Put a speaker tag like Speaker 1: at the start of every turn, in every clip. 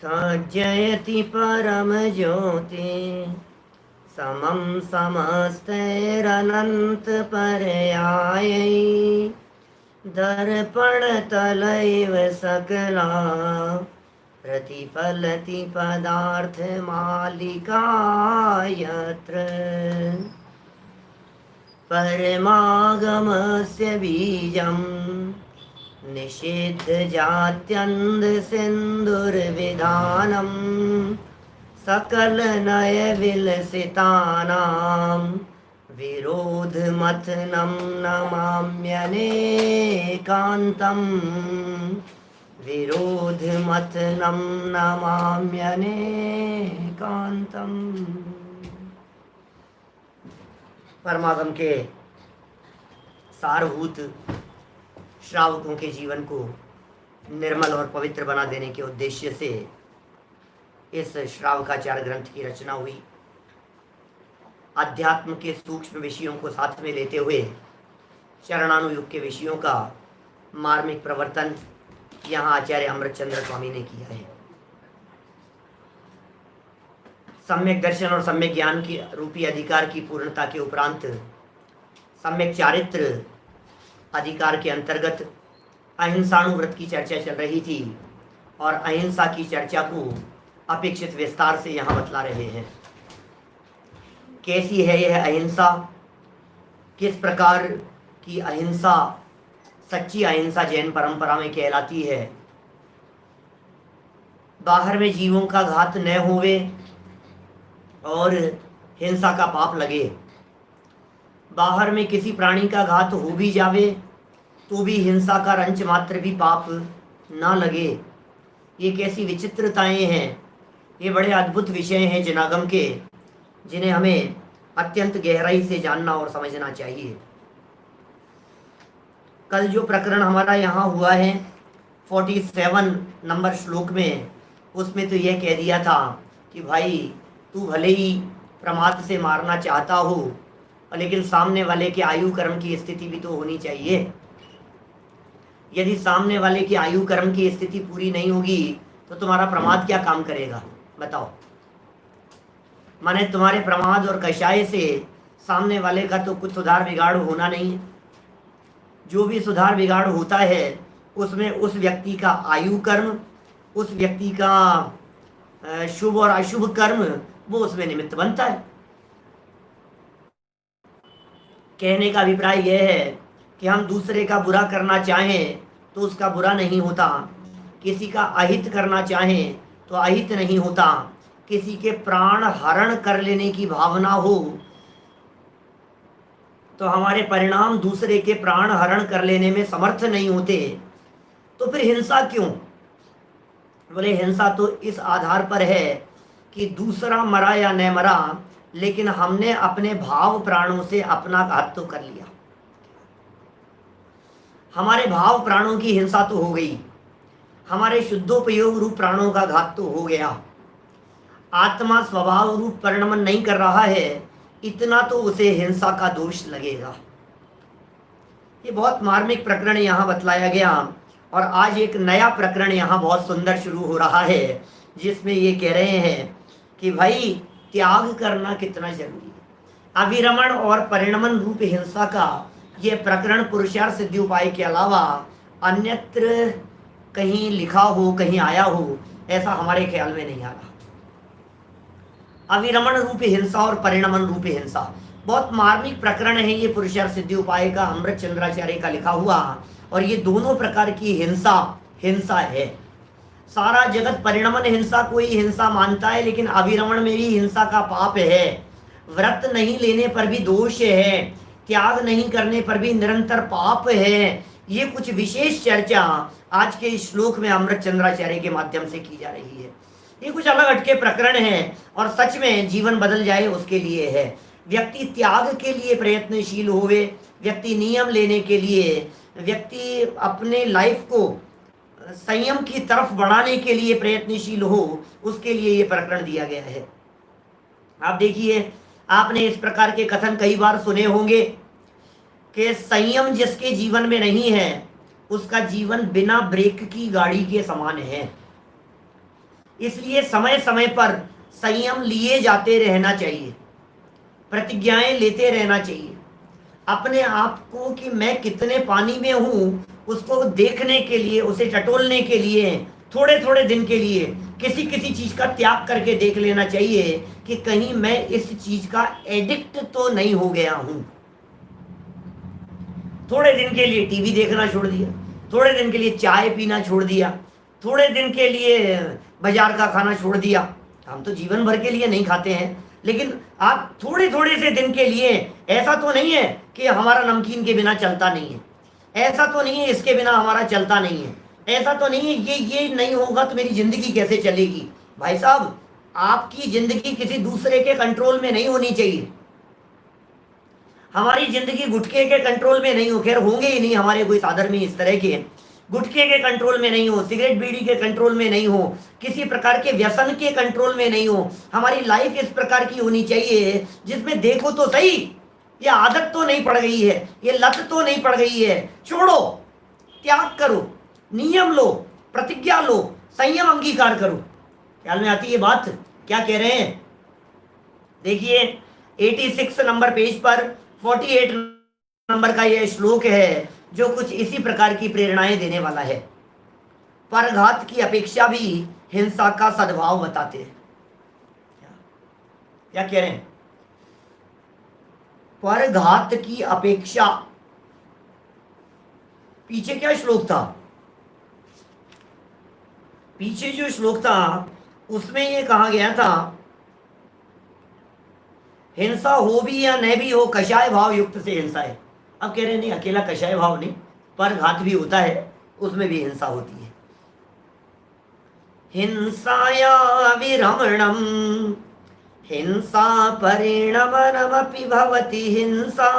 Speaker 1: जयति परम ज्योति समं समस्तैरनंत पर्यायै दर्पण तलैव सकला प्रतिफलति पदार्थ मालिका यत्र परमागमस्य बीजम् निषिद्ध जात्यन्ध सिन्धुर्विधानम् सकल नय विलसितानां विरोधमथनं नमाम्यनेकान्तम् विरोधमथनं नमाम्यनेकान्तम्। परमागम के सारभूत श्रावकों के जीवन को निर्मल और पवित्र बना देने के उद्देश्य से इस श्रावकाचार ग्रंथ की रचना हुई। अध्यात्म के सूक्ष्म विषयों को साथ में लेते हुए चरणानुयुग के विषयों का मार्मिक प्रवर्तन यहाँ आचार्य अमृतचंद्र स्वामी ने किया है। सम्यक दर्शन और सम्यक ज्ञान की रूपी अधिकार की पूर्णता के उपरांत सम्यक चारित्र अधिकार के अंतर्गत अहिंसाणुव्रत की चर्चा चल रही थी और अहिंसा की चर्चा को अपेक्षित विस्तार से यहाँ बतला रहे हैं। कैसी है यह अहिंसा, किस प्रकार की अहिंसा सच्ची अहिंसा जैन परंपरा में कहलाती है। बाहर में जीवों का घात न होवे और हिंसा का पाप लगे, बाहर में किसी प्राणी का घात हो भी जावे तो भी हिंसा का रंच मात्र भी पाप ना लगे। ये कैसी विचित्रताएं हैं, ये बड़े अद्भुत विषय हैं जिनागम के, जिन्हें हमें अत्यंत गहराई से जानना और समझना चाहिए। कल जो प्रकरण हमारा यहाँ हुआ है 47 नंबर श्लोक में, उसमें तो यह कह दिया था कि भाई तू भले ही प्रमाद से मारना चाहता हो, लेकिन सामने वाले के आयु कर्म की स्थिति भी तो होनी चाहिए। यदि सामने वाले की आयु कर्म की स्थिति पूरी नहीं होगी तो तुम्हारा प्रमाद क्या काम करेगा बताओ। माने तुम्हारे प्रमाद और कषाय से सामने वाले का तो कुछ सुधार बिगाड़ होना नहीं है। जो भी सुधार बिगाड़ होता है उसमें उस व्यक्ति का आयु कर्म, उस व्यक्ति का शुभ और अशुभ कर्म, वो उसमें निमित्त बनता है। कहने का अभिप्राय यह है कि हम दूसरे का बुरा करना चाहें तो उसका बुरा नहीं होता, किसी का अहित करना चाहें तो अहित नहीं होता, किसी के प्राण हरण कर लेने की भावना हो तो हमारे परिणाम दूसरे के प्राण हरण कर लेने में समर्थ नहीं होते। तो फिर हिंसा क्यों? बोले हिंसा तो इस आधार पर है कि दूसरा मरा या न मरा, लेकिन हमने अपने भाव प्राणों से अपना घात तो कर लिया। हमारे भाव प्राणों की हिंसा तो हो गई, हमारे शुद्धोपयोग रूप प्राणों का घात तो हो गया। आत्मा स्वभाव रूप परिणमन नहीं कर रहा है, इतना तो उसे हिंसा का दोष लगेगा। ये बहुत मार्मिक प्रकरण यहाँ बतलाया गया और आज एक नया प्रकरण यहाँ बहुत सुंदर शुरू हो रहा है, जिसमें ये कह रहे हैं कि भाई त्याग करना कितना जरूरी है। अविरमण और परिणमन रूप हिंसा का यह प्रकरण पुरुषार्थ सिद्धि उपाय के अलावा अन्यत्र कहीं लिखा हो, कहीं आया हो, ऐसा हमारे ख्याल में नहीं आ रहा। अविरमण रूप हिंसा और परिणमन रूप हिंसा बहुत मार्मिक प्रकरण है। ये पुरुषार्थ सिद्धि उपाय का अमृतचंद्राचार्य का लिखा हुआ, और ये दोनों प्रकार की हिंसा है। सारा जगत परिणमन हिंसा को ही हिंसा मानता है, लेकिन अविरमण में भी हिंसा का पाप है। व्रत नहीं लेने पर भी दोष है, त्याग नहीं करने पर भी निरंतर पाप है। ये कुछ विशेष चर्चा आज के इस श्लोक में अमृतचंद्राचार्य के माध्यम से की जा रही है। ये कुछ अलग हटके प्रकरण है और सच में जीवन बदल जाए उसके लिए है। व्यक्ति त्याग के लिए प्रयत्नशील होवे, व्यक्ति नियम लेने के लिए, व्यक्ति अपने लाइफ को संयम की तरफ बढ़ाने के लिए प्रयत्नशील हो, उसके लिए ये प्रकरण दिया गया है। आप देखिए, आपने इस प्रकार के कथन कई बार सुने होंगे कि संयम जिसके जीवन में नहीं है उसका जीवन बिना ब्रेक की गाड़ी के समान है। इसलिए समय समय पर संयम लिए जाते रहना चाहिए, प्रतिज्ञाएं लेते रहना चाहिए। अपने आप को कि मैं कितने पानी में हूं उसको देखने के लिए, उसे टटोलने के लिए थोड़े थोड़े दिन के लिए किसी किसी चीज का त्याग करके देख लेना चाहिए कि कहीं मैं इस चीज का एडिक्ट तो नहीं हो गया हूं। थोड़े दिन के लिए टीवी देखना छोड़ दिया, थोड़े दिन के लिए चाय पीना छोड़ दिया, थोड़े दिन के लिए बाजार का खाना छोड़ दिया। हम तो जीवन भर के लिए नहीं खाते हैं, लेकिन आप थोड़े थोड़े से दिन के लिए, ऐसा तो नहीं है कि हमारा नमकीन के बिना चलता नहीं है, ऐसा तो नहीं है इसके बिना हमारा चलता नहीं है, ऐसा तो नहीं है ये नहीं होगा तो मेरी जिंदगी कैसे चलेगी। भाई साहब, आपकी जिंदगी किसी दूसरे के कंट्रोल में नहीं होनी चाहिए। हमारी जिंदगी गुटखे के कंट्रोल में नहीं हो, खैर होंगे ही नहीं हमारे कोई साधर में इस तरह के, गुटखे के कंट्रोल में नहीं हो, सिगरेट बीड़ी के कंट्रोल में नहीं हो, किसी प्रकार के व्यसन के कंट्रोल में नहीं हो। हमारी लाइफ इस प्रकार की होनी चाहिए जिसमें देखो तो सही, ये आदत तो नहीं पड़ गई है, ये लत तो नहीं पड़ गई है, छोड़ो, त्याग करो, नियम लो, प्रतिज्ञा लो, संयम अंगीकार करो। ख्याल में आती है बात क्या कह रहे हैं? देखिए 86 नंबर पेज पर 48 नंबर का यह श्लोक है जो कुछ इसी प्रकार की प्रेरणाएं देने वाला है। परघात की अपेक्षा भी हिंसा का सद्भाव बताते हैं। क्या कह रहे हैं? परघात की अपेक्षा, पीछे क्या श्लोक था? पीछे जो श्लोक था उसमें यह कहा गया था, हिंसा हो भी या न भी हो, कषाय भाव युक्त से हिंसा है। अब कह रहे नहीं, अकेला कषाय भाव नहीं, परघात भी होता है, उसमें भी हिंसा होती है। हिंसाया विरमणम हिंसा परिणमनमपि भवति हिंसा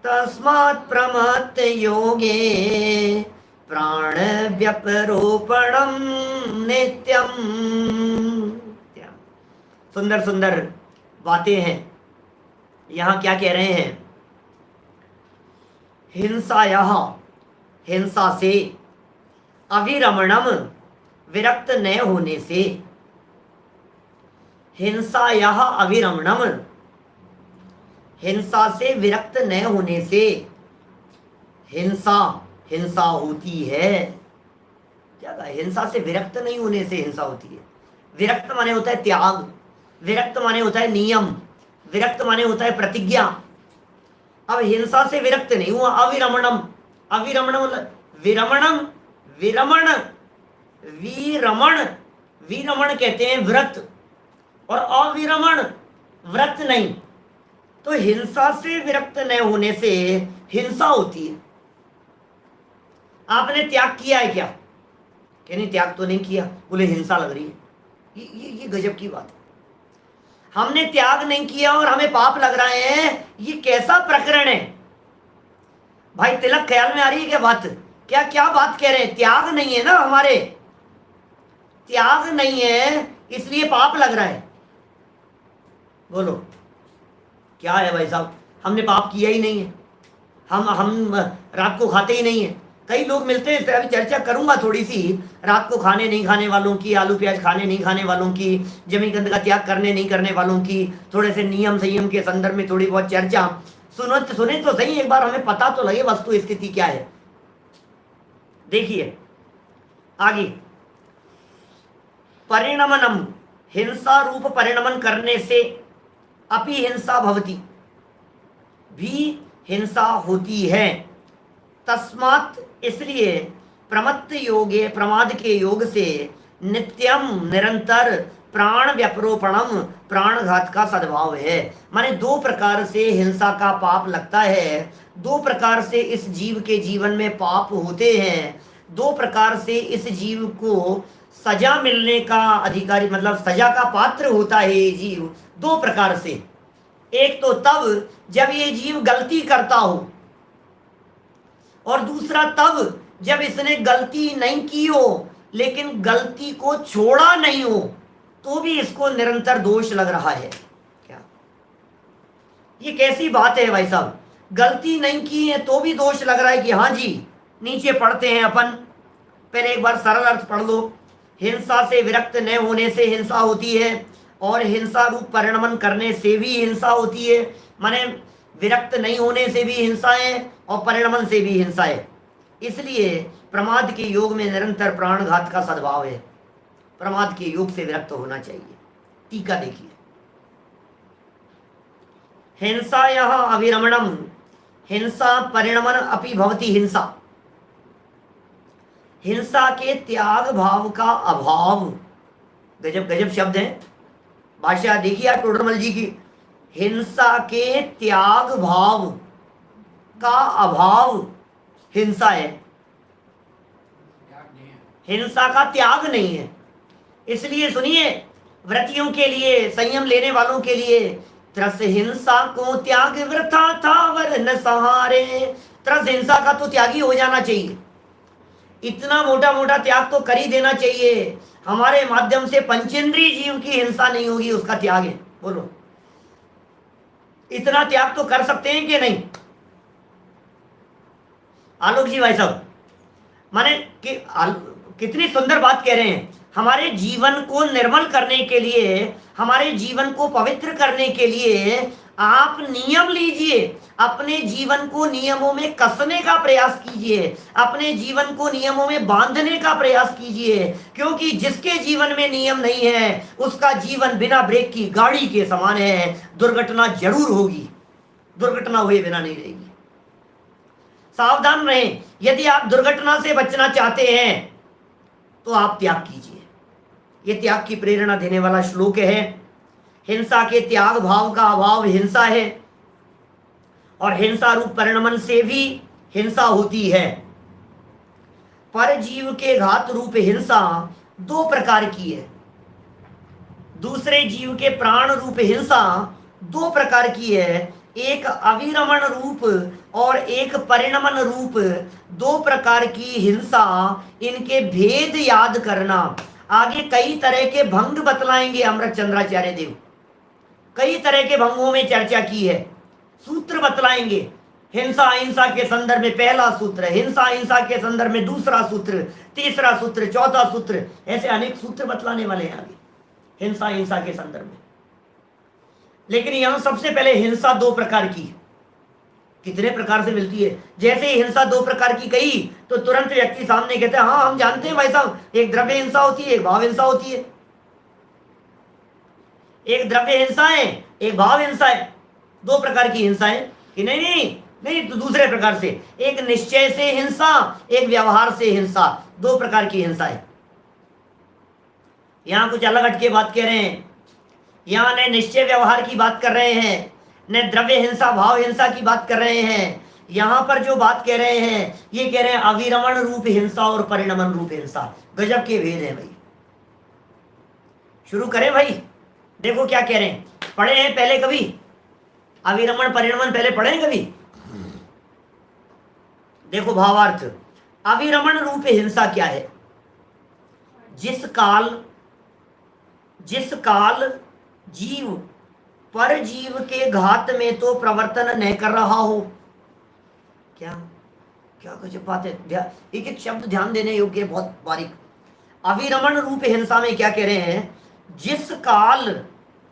Speaker 1: तस्मात् प्रमत्त योगे प्राण व्यपरोपणम नित्यम। सुंदर सुंदर बातें हैं। यहां क्या कह रहे हैं? हिंसाया, हिंसा से, अविरमणम, विरक्त न होने से, हिंसाया अविरमणम, हिंसा से विरक्त न होने से हिंसा हिंसा होती है। क्या कहा? हिंसा से विरक्त नहीं होने से हिंसा होती है। विरक्त माने होता है त्याग, विरक्त माने होता है नियम, विरक्त माने होता है प्रतिज्ञा। अब हिंसा से विरक्त नहीं हुआ, अविरमणम, अविरमणम विरमणम, विरमण, विरमण, विरमण कहते हैं व्रत, और अविरमण व्रत नहीं। तो हिंसा से विरक्त न होने से हिंसा होती है। आपने त्याग किया है क्या? कि नहीं, त्याग तो नहीं किया, बोले हिंसा लग रही है। ये गजब की बात है। हमने त्याग नहीं किया और हमें पाप लग रहे हैं, ये कैसा प्रकरण है भाई? तिलक, ख्याल में आ रही है क्या बात? क्या क्या बात कह रहे हैं? त्याग नहीं है ना, हमारे त्याग नहीं है इसलिए पाप लग रहा है। बोलो क्या है भाई साहब? हमने पाप किया ही नहीं है, हम रात को खाते ही नहीं है। कई लोग मिलते हैं, अभी चर्चा करूंगा थोड़ी सी, रात को खाने नहीं खाने वालों की, आलू प्याज खाने नहीं खाने वालों की, जमी गंध का त्याग करने नहीं करने वालों की, थोड़े से नियम संयम के संदर्भ में थोड़ी बहुत चर्चा। सुने तो सही, एक बार हमें पता तो लगे वस्तु स्थिति क्या है। देखिए आगे, परिणमनम, हिंसा रूप परिणमन करने से अपि हिंसा भवति, भी हिंसा होती है। तस्मात्, इसलिए, प्रमत्त योगे, प्रमाद के योग से, नित्यम, निरंतर, प्राण व्यपरोपणम, प्राणघात का सद्भाव है। माने दो प्रकार से हिंसा का पाप लगता है, दो प्रकार से इस जीव के जीवन में पाप होते हैं, दो प्रकार से इस जीव को सजा मिलने का अधिकारी, मतलब सजा का पात्र होता है ये जीव, दो प्रकार से। एक तो तब जब ये जीव गलती करता हो, और दूसरा तब जब इसने गलती नहीं की हो लेकिन गलती को छोड़ा नहीं हो, तो भी इसको निरंतर दोष लग रहा है। क्या ये कैसी बात है भाई साहब? गलती नहीं की है तो भी दोष लग रहा है कि हाँ जी, नीचे पढ़ते हैं अपन, पहले एक बार सरल अर्थ पढ़ लो। हिंसा से विरक्त न होने से हिंसा होती है, और हिंसा रूप परिणमन करने से भी हिंसा होती है। माने विरक्त नहीं होने से भी हिंसा है और परिणमन से भी हिंसा है। इसलिए प्रमाद के योग में निरंतर प्राणघात का सद्भाव है। प्रमाद के योग से विरक्त होना चाहिए। टीका देखिए, हिंसा यहाँ अभिरमणम हिंसा परिणमन अपि भवति हिंसा। हिंसा के त्याग भाव का अभाव, गजब गजब शब्द है। भाषा देखिए आप टोडरमल जी की। हिंसा के त्याग भाव का अभाव हिंसा है, हिंसा का त्याग नहीं है। इसलिए सुनिए, व्रतियों के लिए, संयम लेने वालों के लिए, त्रस हिंसा को त्याग वृथा था वरन सहारे। त्रस हिंसा का तो त्यागी हो जाना चाहिए। इतना मोटा मोटा त्याग तो कर ही देना चाहिए। हमारे माध्यम से पंचेंद्रिय जीव की हिंसा नहीं होगी, उसका त्याग है। बोलो, इतना त्याग तो कर सकते हैं कि नहीं? आलोक जी भाई साहब, माने कि कितनी सुंदर बात कह रहे हैं। हमारे जीवन को निर्मल करने के लिए, हमारे जीवन को पवित्र करने के लिए आप नियम लीजिए, अपने जीवन को नियमों में कसने का प्रयास कीजिए, अपने जीवन को नियमों में बांधने का प्रयास कीजिए। क्योंकि जिसके जीवन में नियम नहीं है उसका जीवन बिना ब्रेक की गाड़ी के समान है। दुर्घटना जरूर होगी, दुर्घटना हुए बिना नहीं रहेगी। सावधान रहें। यदि आप दुर्घटना से बचना चाहते हैं तो आप त्याग कीजिए। ये त्याग की प्रेरणा देने वाला श्लोक है। हिंसा के त्याग भाव का अभाव हिंसा है, और हिंसा रूप परिणमन से भी हिंसा होती है। पर जीव के घात रूप हिंसा दो प्रकार की है। दूसरे जीव के प्राण रूप हिंसा दो प्रकार की है। एक अविरमण रूप और एक परिणमन रूप, दो प्रकार की हिंसा। इनके भेद याद करना। आगे कई तरह के भंग बतलाएंगे अमृत चंद्राचार्य देव। कई तरह के भंगों में चर्चा की है, सूत्र बतलाएंगे। हिंसा अहिंसा के संदर्भ में पहला सूत्र, हिंसा अहिंसा के संदर्भ में दूसरा सूत्र, तीसरा सूत्र, चौथा सूत्र, ऐसे अनेक सूत्र बतलाने वाले हैं आगे हिंसा अहिंसा के संदर्भ में। लेकिन यहां सबसे पहले हिंसा दो प्रकार की, कितने प्रकार से मिलती है। जैसे ही हिंसा दो प्रकार की कही तो तुरंत व्यक्ति सामने कहते हैं हाँ हम जानते हैं भाई साहब, एक द्रव्य हिंसा होती है, एक भाव हिंसा होती है। एक द्रव्य हिंसा है, एक भाव हिंसा है। दो प्रकार की हिंसा है कि नहीं नहीं नहीं, तो दूसरे प्रकार से, एक निश्चय से हिंसा, एक व्यवहार से हिंसा, दो प्रकार की हिंसा है। यहां कुछ अलग हटके बात कह रहे हैं। यहां न निश्चय व्यवहार की बात कर रहे हैं, न द्रव्य हिंसा भाव हिंसा की बात कर रहे हैं। यहां पर जो बात कह रहे हैं, ये कह रहे हैं अविरमण रूप हिंसा और परिणमन रूप हिंसा। गजब के भेद है भाई। शुरू करें भाई। देखो क्या कह रहे हैं, पढ़े हैं पहले कभी अविरमण परिणमन, पहले पढ़े हैं कभी? देखो भावार्थ, अविरमण रूप हिंसा क्या है? जिस काल जीव पर जीव के घात में तो प्रवर्तन न कर रहा हो। क्या क्या कुछ बात है, एक एक शब्द ध्यान देने योग्य, बहुत बारीक। अविरमण रूप हिंसा में क्या कह रहे हैं? जिस काल,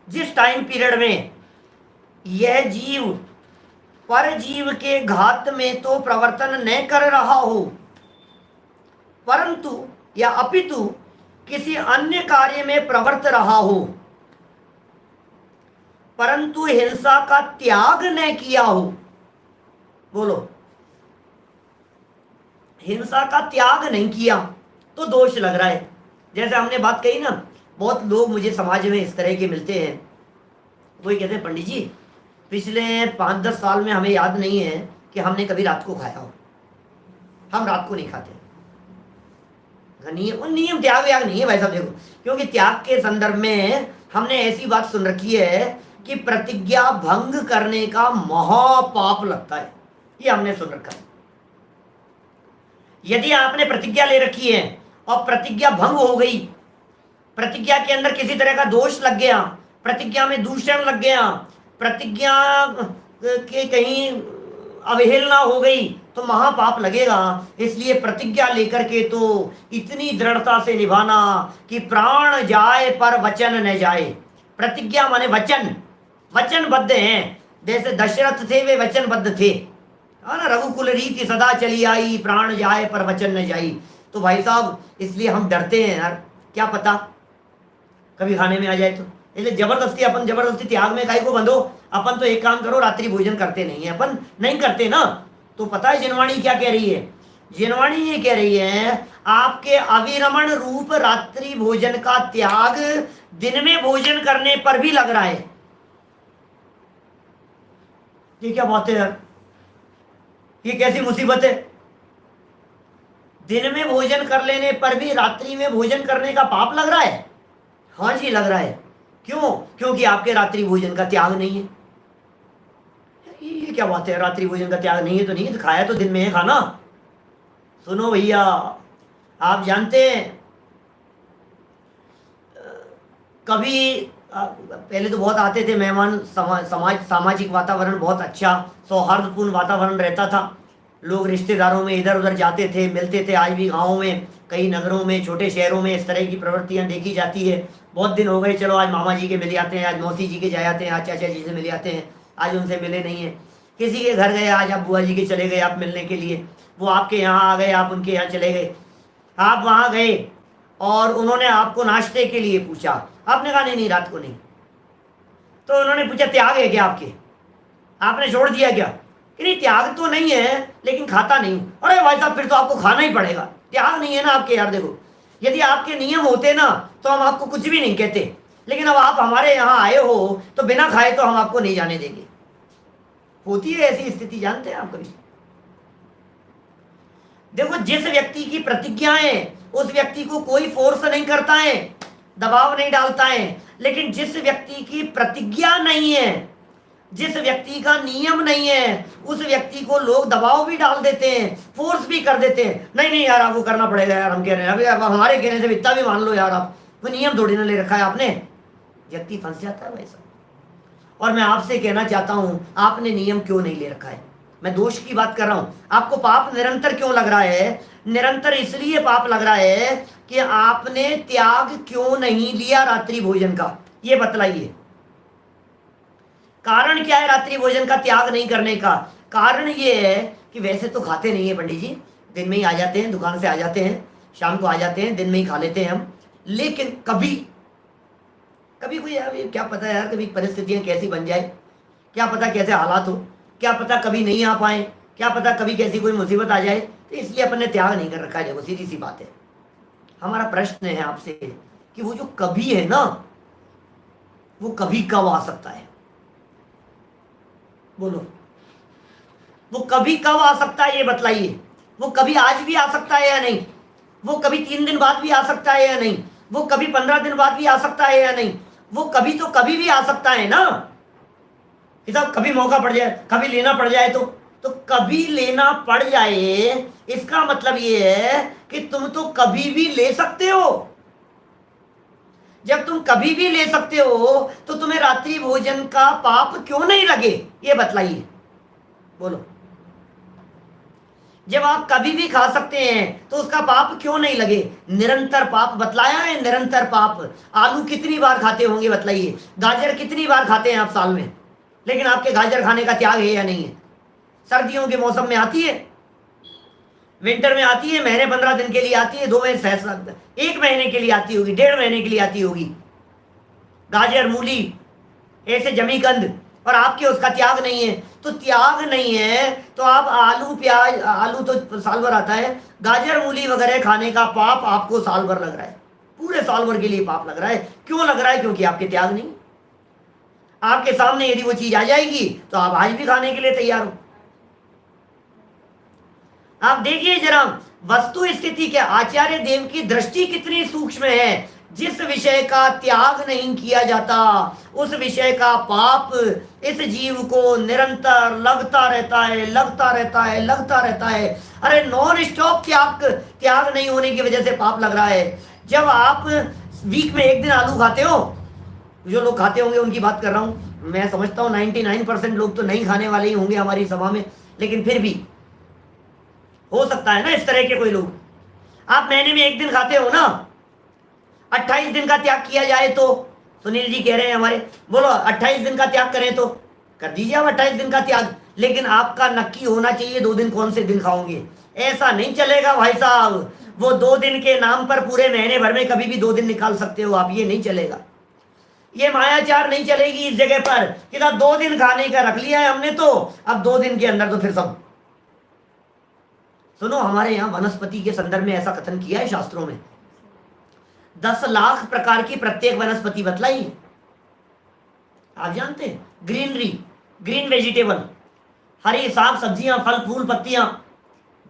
Speaker 1: जिस टाइम पीरियड में यह जीव पर जीव के घात में तो प्रवर्तन न कर रहा हो, परंतु या अपितु किसी अन्य कार्य में प्रवर्त रहा हो, परंतु हिंसा का त्याग न किया हो। बोलो, हिंसा का त्याग नहीं किया तो दोष लग रहा है। जैसे हमने बात कही ना, बहुत लोग मुझे समाज में इस तरह के मिलते हैं, वही कहते हैं पंडित जी पिछले 5-10 साल में हमें याद नहीं है कि हमने कभी रात को खाया हो, हम रात को नहीं खाते। नियम त्याग व्याग नहीं है भाई साहब। देखो, क्योंकि त्याग के संदर्भ में हमने ऐसी बात सुन रखी है कि प्रतिज्ञा भंग करने का महापाप लगता है, ये हमने सुन रखा है। यदि आपने प्रतिज्ञा ले रखी है और प्रतिज्ञा भंग हो गई, प्रतिज्ञा के अंदर किसी तरह का दोष लग गया, प्रतिज्ञा में दूषण लग गया, प्रतिज्ञा के कहीं अवहेलना हो गई, तो महापाप लगेगा। इसलिए प्रतिज्ञा लेकर के तो इतनी दृढ़ता से निभाना कि प्राण जाए पर वचन न जाए। प्रतिज्ञा माने वचन, वचनबद्ध हैं। जैसे दशरथ थे वे वचनबद्ध थे, है ना, रघुकुल रीति सदा चली आई, प्राण जाए पर वचन न जाई। तो भाई साहब इसलिए हम डरते हैं यार, क्या पता कभी खाने में आ जाए तो। इसलिए जबरदस्ती अपन जबरदस्ती त्याग में काहे को बंधो। अपन तो एक काम करो, रात्रि भोजन करते नहीं है, अपन नहीं करते ना। तो पता है जिनवाणी क्या कह रही है? जिनवाणी ये कह रही है आपके अविरमण रूप रात्रि भोजन का त्याग दिन में भोजन करने पर भी लग रहा है। ये क्या बात है यार, ये कैसी मुसीबत है? दिन में भोजन कर लेने पर भी रात्रि में भोजन करने का पाप लग रहा है? हाँ जी लग रहा है। क्यों? क्योंकि आपके रात्रि भोजन का त्याग नहीं है। ये क्या बात है, रात्रि भोजन का त्याग नहीं है तो नहीं है, तो खाया तो दिन में है खाना। सुनो भैया, आप जानते हैं कभी पहले तो बहुत आते थे मेहमान, सामाजिक वातावरण बहुत अच्छा सौहार्दपूर्ण वातावरण रहता था। लोग रिश्तेदारों में इधर उधर जाते थे, मिलते थे। आज भी गाँव में, कई नगरों में, छोटे शहरों में इस तरह की प्रवृत्तियां देखी जाती है। बहुत दिन हो गए, चलो आज मामा जी के मिल जाते हैं, आज मौसी जी के जा जाते हैं, आज चाचा जी से मिल जाते हैं, आज उनसे मिले नहीं है। किसी के घर गए, आज आप बुआ जी के चले गए आप मिलने के लिए, वो आपके यहाँ आ गए, आप उनके यहाँ चले गए। आप वहाँ गए और उन्होंने आपको नाश्ते के लिए पूछा, आपने कहा नहीं रात को नहीं। तो उन्होंने पूछा त्याग है क्या आपके, आपने छोड़ दिया क्या? कि नहीं त्याग तो नहीं है लेकिन खाता नहीं हूँ। अरे भाई साहब फिर तो आपको खाना ही पड़ेगा, त्याग नहीं है ना आपके। यार देखो, यदि आपके नियम होते ना तो हम आपको कुछ भी नहीं कहते, लेकिन अब आप हमारे यहाँ आए हो तो बिना खाए तो हम आपको नहीं जाने देंगे। होती है ऐसी स्थिति, जानते हैं आप कभी? देखो, जिस व्यक्ति की प्रतिज्ञाएं, उस व्यक्ति को कोई फोर्स नहीं करता है, दबाव नहीं डालता है। लेकिन जिस व्यक्ति की प्रतिज्ञा नहीं है, जिस व्यक्ति का नियम नहीं है, उस व्यक्ति को लोग दबाव भी डाल देते हैं, फोर्स भी कर देते हैं। नहीं नहीं यार आपको करना पड़ेगा यार, हम कह रहे हैं, अभी हमारे कहने से इतना भी मान लो यार, आप वो नियम थोड़ी ना ले रखा है आपने। व्यक्ति फंस जाता है वैसा। और मैं आपसे कहना चाहता हूं, आपने नियम क्यों नहीं ले रखा है? मैं दोष की बात कर रहा हूं। आपको पाप निरंतर क्यों लग रहा है? निरंतर इसलिए पाप लग रहा है कि आपने त्याग क्यों नहीं लिया रात्रि भोजन का, ये बतलाइए। कारण क्या है रात्रि भोजन का त्याग नहीं करने का? कारण ये है कि वैसे तो खाते नहीं है पंडित जी, दिन में ही आ जाते हैं, दुकान से आ जाते हैं, शाम को आ जाते हैं, दिन में ही खा लेते हैं हम। लेकिन कभी कभी कोई यार, क्या पता यार कभी परिस्थितियां कैसी बन जाए, क्या पता कैसे हालात हो, क्या पता कभी नहीं आ पाए, क्या पता कभी कैसी कोई मुसीबत आ जाए, तो इसलिए अपन ने त्याग नहीं कर रखा है। देखो सीधी सी बात है। हमारा प्रश्न है आपसे कि वो जो कभी है ना, वो कभी कब आ सकता है? बोलो, वो कभी कब आ सकता है ये बतलाइए। वो कभी आज भी आ सकता है या नहीं? वो कभी 3 दिन बाद भी आ सकता है या नहीं? वो कभी 15 दिन बाद भी आ सकता है या नहीं? वो कभी तो कभी भी आ सकता है ना कि साहब कभी मौका पड़ जाए, कभी लेना पड़ जाए। तो कभी लेना पड़ जाए इसका मतलब ये है कि तुम तो कभी भी ले सकते हो। जब तुम कभी भी ले सकते हो तो तुम्हें रात्रि भोजन का पाप क्यों नहीं लगे, ये बतलाइए। बोलो, जब आप कभी भी खा सकते हैं तो उसका पाप क्यों नहीं लगे? निरंतर पाप बतलाया है, निरंतर पाप। आलू कितनी बार खाते होंगे बताइए, गाजर कितनी बार खाते हैं आप साल में, लेकिन आपके गाजर खाने का त्याग है या नहीं है? सर्दियों के मौसम में आती है, विंटर में आती है, महीने 15 दिन के लिए आती है, 2 महीने 1 महीने के लिए आती होगी, 1.5 महीने के लिए आती होगी गाजर, मूली, ऐसे जमी कंद, और आपके उसका त्याग नहीं है। तो त्याग नहीं है तो आप आलू प्याज, आलू तो साल भर आता है, गाजर मूली वगैरह खाने का पाप आपको साल भर लग रहा है, पूरे साल भर के लिए पाप लग रहा है। क्यों लग रहा है? क्योंकि आपके त्याग नहीं। आपके सामने यदि वो चीज आ जाएगी तो आप आज भी खाने के लिए तैयार हो। आप देखिए जरा वस्तु स्थिति क्या, आचार्य देव की दृष्टि कितनी सूक्ष्म है। जिस विषय का त्याग नहीं किया जाता उस विषय का पाप इस जीव को निरंतर लगता रहता है, लगता रहता है, लगता रहता है। अरे नॉन स्टॉप त्याग नहीं होने की वजह से पाप लग रहा है। जब आप वीक में 1 दिन आलू खाते हो, जो लोग खाते होंगे उनकी बात कर रहा हूं, मैं समझता हूं 99% लोग तो नहीं खाने वाले ही होंगे हमारी सभा में, लेकिन फिर भी हो सकता है ना इस तरह के कोई लोग। आप महीने में एक दिन खाते हो ना, 28 दिन का त्याग किया जाए तो, सुनील जी कह रहे हैं हमारे, बोलो 28 दिन का त्याग करें तो कर दीजिए आप 28 दिन का त्याग, लेकिन आपका नक्की होना चाहिए 2 दिन कौन से दिन खाओगे। ऐसा नहीं चलेगा भाई साहब, वो 2 दिन के नाम पर पूरे महीने भर में कभी भी 2 दिन निकाल सकते हो आप, ये नहीं चलेगा। ये मायाचार नहीं चलेगी इस जगह पर कि ना 2 दिन खाने का रख लिया है हमने, तो अब 2 दिन के अंदर तो फिर सब। सुनो, हमारे यहाँ वनस्पति के संदर्भ में ऐसा कथन किया है शास्त्रों में, 10 लाख प्रकार की प्रत्येक वनस्पति बतलाई। आप जानते हैं, ग्रीनरी, ग्रीन वेजिटेबल, हरी साग सब्जियां, फल फूल पत्तियां,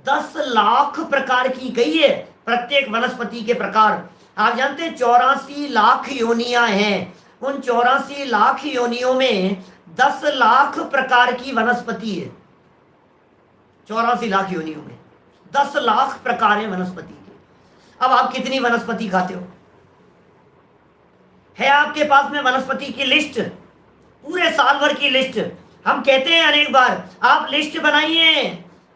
Speaker 1: 10 लाख प्रकार की कही है प्रत्येक वनस्पति के प्रकार। आप जानते हैं 84 लाख योनियां हैं, उन 84 लाख योनियों में 10 लाख प्रकार की वनस्पति है। 84 लाख योनियों में 10 लाख प्रकार है वनस्पति के। अब आप कितनी वनस्पति खाते हो? है आपके पास में वनस्पति की लिस्ट, पूरे साल भर की लिस्ट? हम कहते हैं अनेक बार, आप लिस्ट बनाइए,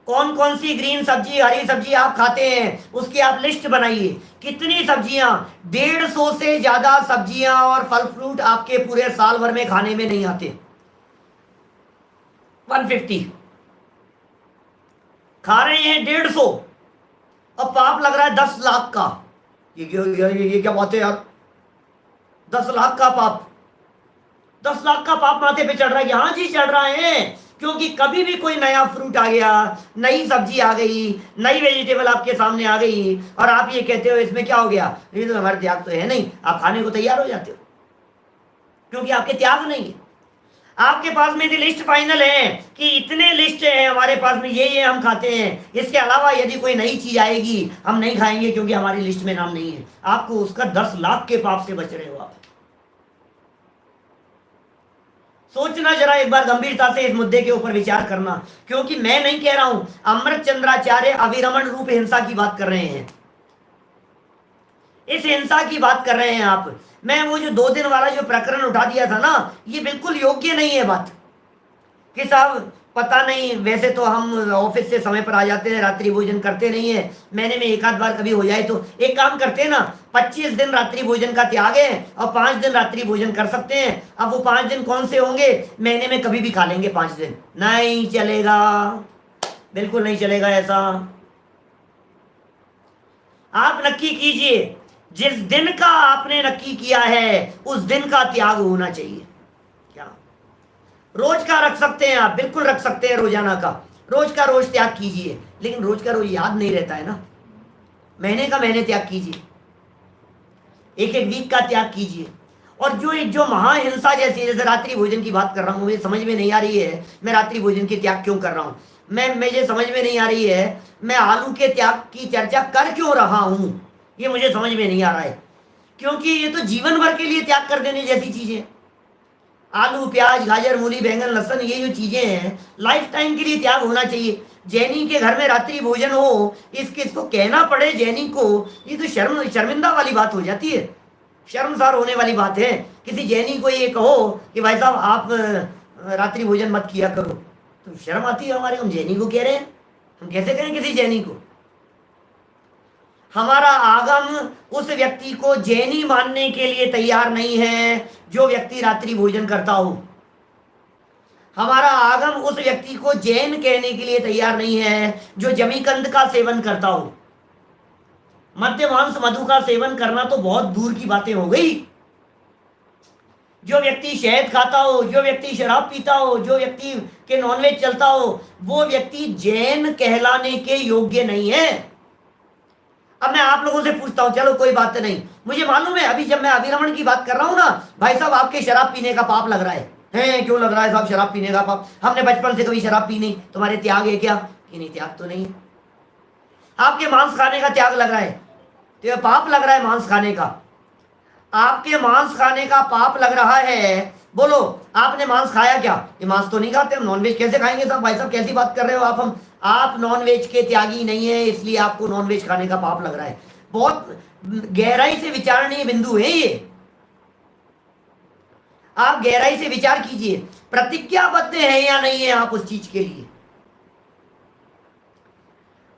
Speaker 1: कौन कौन सी ग्रीन सब्जी, हरी सब्जी आप खाते हैं, उसकी आप लिस्ट बनाइए। कितनी सब्जियां, 150 से ज्यादा सब्जियां और फल फ्रूट आपके पूरे साल भर में खाने में नहीं आते। 150 खा रहे हैं, 150, अब पाप लग रहा है 10 लाख का। ये क्या बात है यार, 10 लाख का पाप, 10 लाख का पाप माथे पे चढ़ रहा है। हाँ जी चढ़ रहा है, क्योंकि कभी भी कोई नया फ्रूट आ गया, नई सब्जी आ गई, नई वेजिटेबल आपके सामने आ गई, और आप ये कहते हो इसमें क्या हो गया, ये तो हमारा त्याग तो है नहीं, आप खाने को तैयार हो जाते हो, क्योंकि आपके त्याग नहीं है। आपके पास में यदि लिस्ट फाइनल है कि इतने लिस्ट है हमारे पास में, ये हम खाते हैं, इसके अलावा यदि कोई नई चीज आएगी हम नहीं खाएंगे क्योंकि हमारी लिस्ट में नाम नहीं है, आपको उसका 10 लाख के पाप से बच रहे हो आप। सोचना जरा एक बार, गंभीरता से इस मुद्दे के ऊपर विचार करना, क्योंकि मैं नहीं कह रहा हूं, अमृत चंद्राचार्य अविरमण रूप हिंसा की बात कर रहे हैं, इस हिंसा की बात कर रहे हैं आप। मैं वो जो 2 दिन वाला जो प्रकरण उठा दिया था ना, ये बिल्कुल योग्य नहीं है बात कि साहब पता नहीं, वैसे तो हम ऑफिस से समय पर आ जाते हैं, रात्रि भोजन करते नहीं है, महीने में एक आध बार कभी हो जाए तो एक काम करते हैं ना, 25 दिन रात्रि भोजन का त्याग है और 5 दिन रात्रि भोजन कर सकते हैं। अब वो 5 दिन कौन से होंगे, महीने में कभी भी खा लेंगे 5 दिन, नहीं चलेगा, बिल्कुल नहीं चलेगा ऐसा। आप नक्की कीजिए, जिस दिन का आपने नक्की किया है उस दिन का त्याग होना चाहिए। क्या रोज का रख सकते हैं आप, बिल्कुल रख सकते हैं, रोजाना का, रोज का रोज त्याग कीजिए, लेकिन रोज का रोज याद नहीं रहता है ना, महीने का महीने त्याग कीजिए, एक एक वीक का त्याग कीजिए। और जो महाहिंसा जैसे रात्रि भोजन की बात कर रहा हूं, मुझे समझ में नहीं आ रही है मैं रात्रि भोजन के त्याग क्यों कर रहा हूं, मुझे समझ में नहीं आ रही है मैं आलू के त्याग की चर्चा कर क्यों रहा हूं, ये मुझे समझ में नहीं आ रहा है, क्योंकि ये तो जीवन भर के लिए त्याग कर देने जैसी चीजें। आलू, प्याज, गाजर, मूली, बैंगन, लहसुन, ये जो चीजें हैं लाइफ टाइम के लिए त्याग होना चाहिए। जैनी के घर में रात्रि भोजन हो, इसको कहना पड़े जैनी को, ये तो शर्मिंदा वाली बात हो जाती है, शर्मसार होने वाली बात है। किसी जैनी को ये कहो कि भाई साहब आप रात्रि भोजन मत किया करो, तो शर्म आती है हमारे, हम जैनी को कह रहे हैं, हम कैसे कहें किसी जैनी को। हमारा आगम उस व्यक्ति को जैनी मानने के लिए तैयार नहीं है जो व्यक्ति रात्रि भोजन करता हो, हमारा आगम उस व्यक्ति को जैन कहने के लिए तैयार नहीं है जो जमीकंद का सेवन करता हो। मद्य मांस मधु का सेवन करना तो बहुत दूर की बातें हो गई, जो व्यक्ति शहद खाता हो, जो व्यक्ति शराब पीता हो, जो व्यक्ति के नॉनवेज चलता हो, वो व्यक्ति जैन कहलाने के योग्य नहीं है। अब मैं आप लोगों से पूछता हूं, चलो कोई बात नहीं, मुझे मालूम है अभी जब मैं अभिरमण की बात कर रहा हूं ना, भाई साहब आपके शराब पीने का पाप लग रहा है क्यों लग रहा है साहब शराब पीने का पाप, हमने बचपन से कभी शराब पी नहीं, तुम्हारे त्याग है क्या, कि नहीं त्याग तो नहीं। आपके मांस खाने का त्याग लग रहा है, तो पाप लग रहा है मांस खाने का, आपके मांस खाने का पाप लग रहा है, बोलो आपने मांस खाया क्या, ये मांस तो नहीं खाते हम, नॉनवेज कैसे खाएंगे साहब, भाई साहब कैसी बात कर रहे हो आप नॉनवेज के त्यागी नहीं है इसलिए आपको नॉनवेज खाने का पाप लग रहा है। बहुत गहराई से विचारणीय बिंदु है ये, आप गहराई से विचार कीजिए, प्रतिज्ञाबद्ध है या नहीं है आप उस चीज के लिए।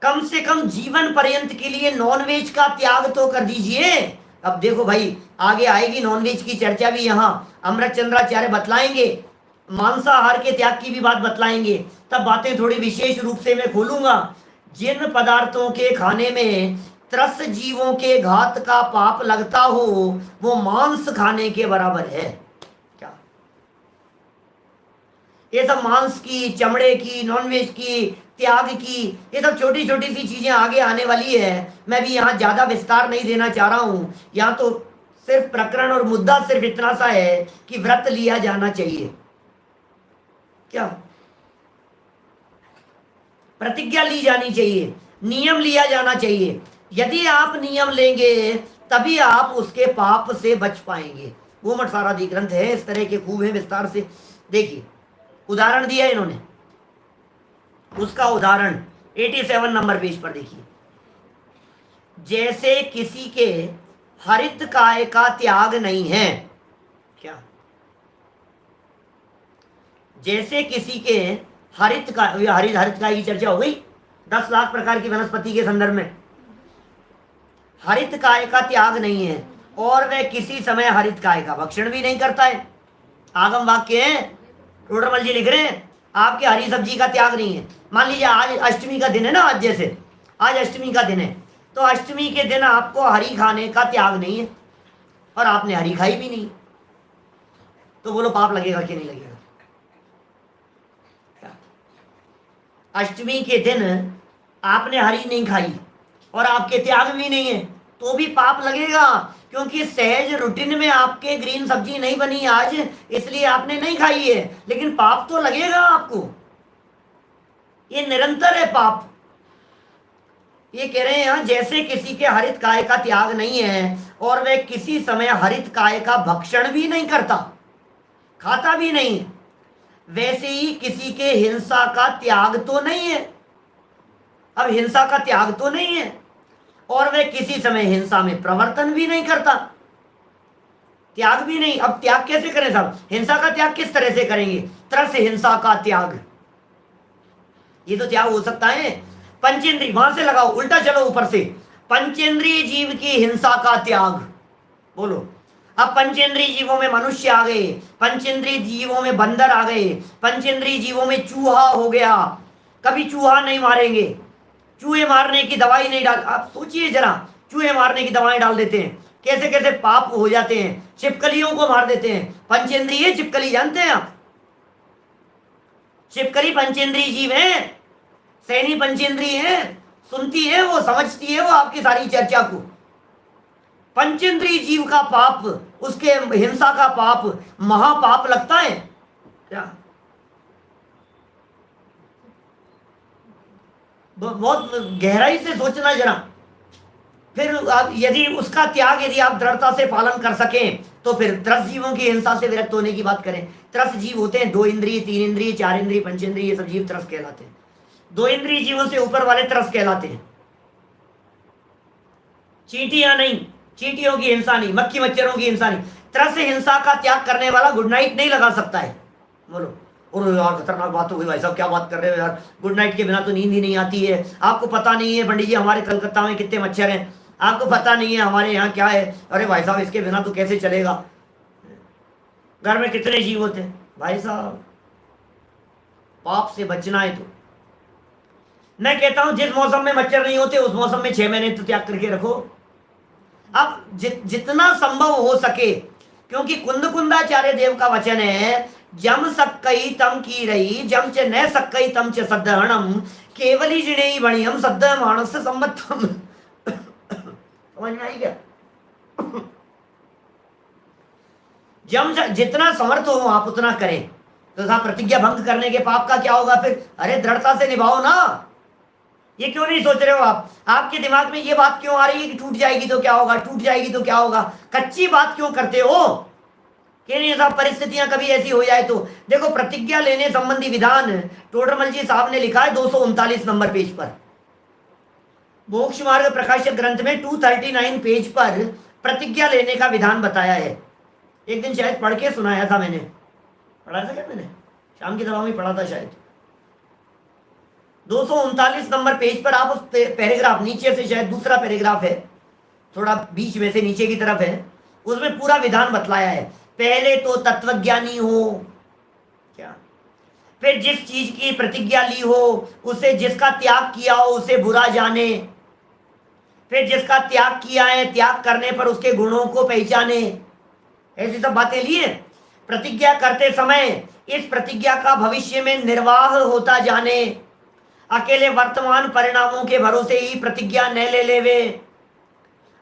Speaker 1: कम से कम जीवन पर्यंत के लिए नॉनवेज का त्याग तो कर दीजिए। अब देखो भाई, आगे आएगी नॉनवेज की चर्चा भी, यहाँ अमृत चंद्राचार्य बतलाएंगे, मांसाहार के त्याग की भी बात बतलाएंगे, तब बातें थोड़ी विशेष रूप से मैं खोलूंगा। जिन पदार्थों के खाने में त्रस्त जीवों के घात का पाप लगता हो, वो मांस खाने के बराबर है क्या? ये सब मांस की, चमड़े की, नॉनवेज की, त्याग की, ये सब छोटी छोटी सी चीजें आगे आने वाली है। मैं भी यहाँ ज्यादा विस्तार नहीं देना चाह रहा हूं। यहाँ तो सिर्फ प्रकरण और मुद्दा सिर्फ इतना सा है कि व्रत लिया जाना चाहिए क्या, प्रतिज्ञा ली जानी चाहिए, नियम लिया जाना चाहिए। यदि आप नियम लेंगे तभी आप उसके पाप से बच पाएंगे। वो मठ सारादि ग्रंथ है, इस तरह के खूब है, विस्तार से देखिए। उदाहरण दिया इन्होंने, उसका उदाहरण 87 नंबर पेज पर देखिए। जैसे किसी के हरित काय का त्याग नहीं है क्या, जैसे किसी के हरित काय, हरित काय की चर्चा हो गई 10 लाख प्रकार की वनस्पति के संदर्भ में। हरित काय का त्याग नहीं है और वह किसी समय हरित काय का भक्षण भी नहीं करता है। आगम वाक्य है, टोडरमल जी लिख रहे हैं, आपके हरी सब्जी का त्याग नहीं है। मान लीजिए आज अष्टमी का दिन है ना, आज जैसे आज अष्टमी का दिन है, तो अष्टमी के दिन आपको हरी खाने का त्याग नहीं है और आपने हरी खाई भी नहीं, तो बोलो पाप लगेगा कि नहीं लगेगा? अष्टमी के दिन आपने हरी नहीं खाई और आपके त्याग भी नहीं है, तो भी पाप लगेगा, क्योंकि सहज रूटीन में आपके ग्रीन सब्जी नहीं बनी आज, इसलिए आपने नहीं खाई है, लेकिन पाप तो लगेगा आपको। ये निरंतर है पाप। ये कह रहे हैं यहां, जैसे किसी के हरित काय का त्याग नहीं है और वह किसी समय हरित काय का भक्षण भी नहीं करता, खाता भी नहीं, वैसे ही किसी के हिंसा का त्याग तो नहीं है। अब हिंसा का त्याग तो नहीं है और वह किसी समय हिंसा में प्रवर्तन भी नहीं करता, त्याग भी नहीं। अब त्याग कैसे करें साहब? हिंसा का त्याग किस तरह से करेंगे? त्रस हिंसा का त्याग, ये तो त्याग हो सकता है। पंचेंद्रिय, वहां से लगाओ, उल्टा चलो ऊपर से, पंचेंद्रिय जीव की हिंसा का त्याग बोलो। अब पंचेंद्रिय जीवों में मनुष्य आ गए, पंचेंद्रिय जीवों में बंदर आ गए, पंचेंद्रिय जीवों में चूहा हो गया। कभी चूहा नहीं मारेंगे, चूहे मारने की दवाई नहीं डाल, आप सोचिए जरा, चूहे मारने की दवाएं डाल देते हैं, कैसे कैसे पाप हो जाते हैं। छिपकलियों को मार देते हैं, पंचेंद्रिय छिपकली जानते हैं आप? छिपकली पंचेंद्रिय जीव है, सैनी पंचेंद्रिय है, सुनती है वो, समझती है वो आपकी सारी चर्चा को। पंचेंद्रिय जीव का पाप, उसके हिंसा का पाप महापाप लगता है क्या? बहुत गहराई से सोचना जरा। फिर यदि उसका त्याग यदि आप दृढ़ता से पालन कर सकें तो फिर त्रस जीवों की हिंसा से विरक्त होने की बात करें। त्रस जीव होते हैं 2 इंद्रिय, 3 इंद्रिय, 4 इंद्रिय, पंचेंद्रिय, ये सब जीव त्रस कहलाते हैं। 2 इंद्रिय जीवों से ऊपर वाले त्रस कहलाते हैं। चींटियां नहीं, चींटियों की हिंसा नहीं, मक्खी मच्छरों की हिंसा नहीं। त्रस हिंसा का त्याग करने वाला गुड नाइट नहीं लगा सकता है। बोलो, और यार खतरनाक बात हो गई भाई साहब, क्या बात कर रहे हो यार, गुड नाइट के बिना तो नींद ही नहीं आती है। आपको पता नहीं है पंडित जी हमारे कलकत्ता में कितने मच्छर हैं, आपको पता नहीं है हमारे यहाँ क्या है। अरे भाई साहब इसके बिना तो कैसे चलेगा, घर में कितने जीव होते हैं भाई साहब। पाप से बचना है तो मैं कहता हूं जिस मौसम में मच्छर नहीं होते उस मौसम में 6 महीने तो त्याग करके रखो। अब जितना संभव हो सके, क्योंकि कुंदकुंदाचार्य देव का वचन है, जम सक्कई तम की रही जम च न सक्कई तम च सद्धरणम केवली जिणे बणियम सद्ध मानस संबद्धम। समझ में आई क्या? जम जितना समर्थ हो आप उतना करें। तो साहब प्रतिज्ञा भंग करने के पाप का क्या होगा फिर? अरे दृढ़ता से निभाओ ना। ये क्यों नहीं सोच रहे हो आप? आपके दिमाग में ये बात क्यों आ रही है कि टूट जाएगी तो क्या होगा, टूट जाएगी तो क्या होगा? कच्ची बात क्यों करते हो कि नहीं साहब परिस्थितियां कभी ऐसी हो जाए तो? देखो प्रतिज्ञा लेने संबंधी विधान टोडरमल जी साहब ने लिखा है 239 नंबर पेज पर, मोक्ष मार्ग प्रकाशक ग्रंथ में 239 पेज पर प्रतिज्ञा लेने का विधान बताया है। एक दिन शायद पढ़ के सुनाया था मैंने, पढ़ा था क्या मैंने? शाम की दवा में पढ़ा था शायद। 239 नंबर पेज पर आप उस पैराग्राफ नीचे से, शायद दूसरा पैराग्राफ है, थोड़ा बीच में से नीचे की तरफ है, उसमें पूरा विधान बतलाया है। पहले तो तत्वज्ञानी हो, क्या, फिर जिस चीज की प्रतिज्ञा ली हो उसे, जिसका त्याग किया हो उसे बुरा जाने, फिर जिसका त्याग किया है त्याग करने पर उसके गुणों को पहचाने। ऐसी सब बातें लिए। प्रतिज्ञा करते समय इस प्रतिज्ञा का भविष्य में निर्वाह होता जाने, अकेले वर्तमान परिणामों के भरोसे ही प्रतिज्ञा न ले लेवे।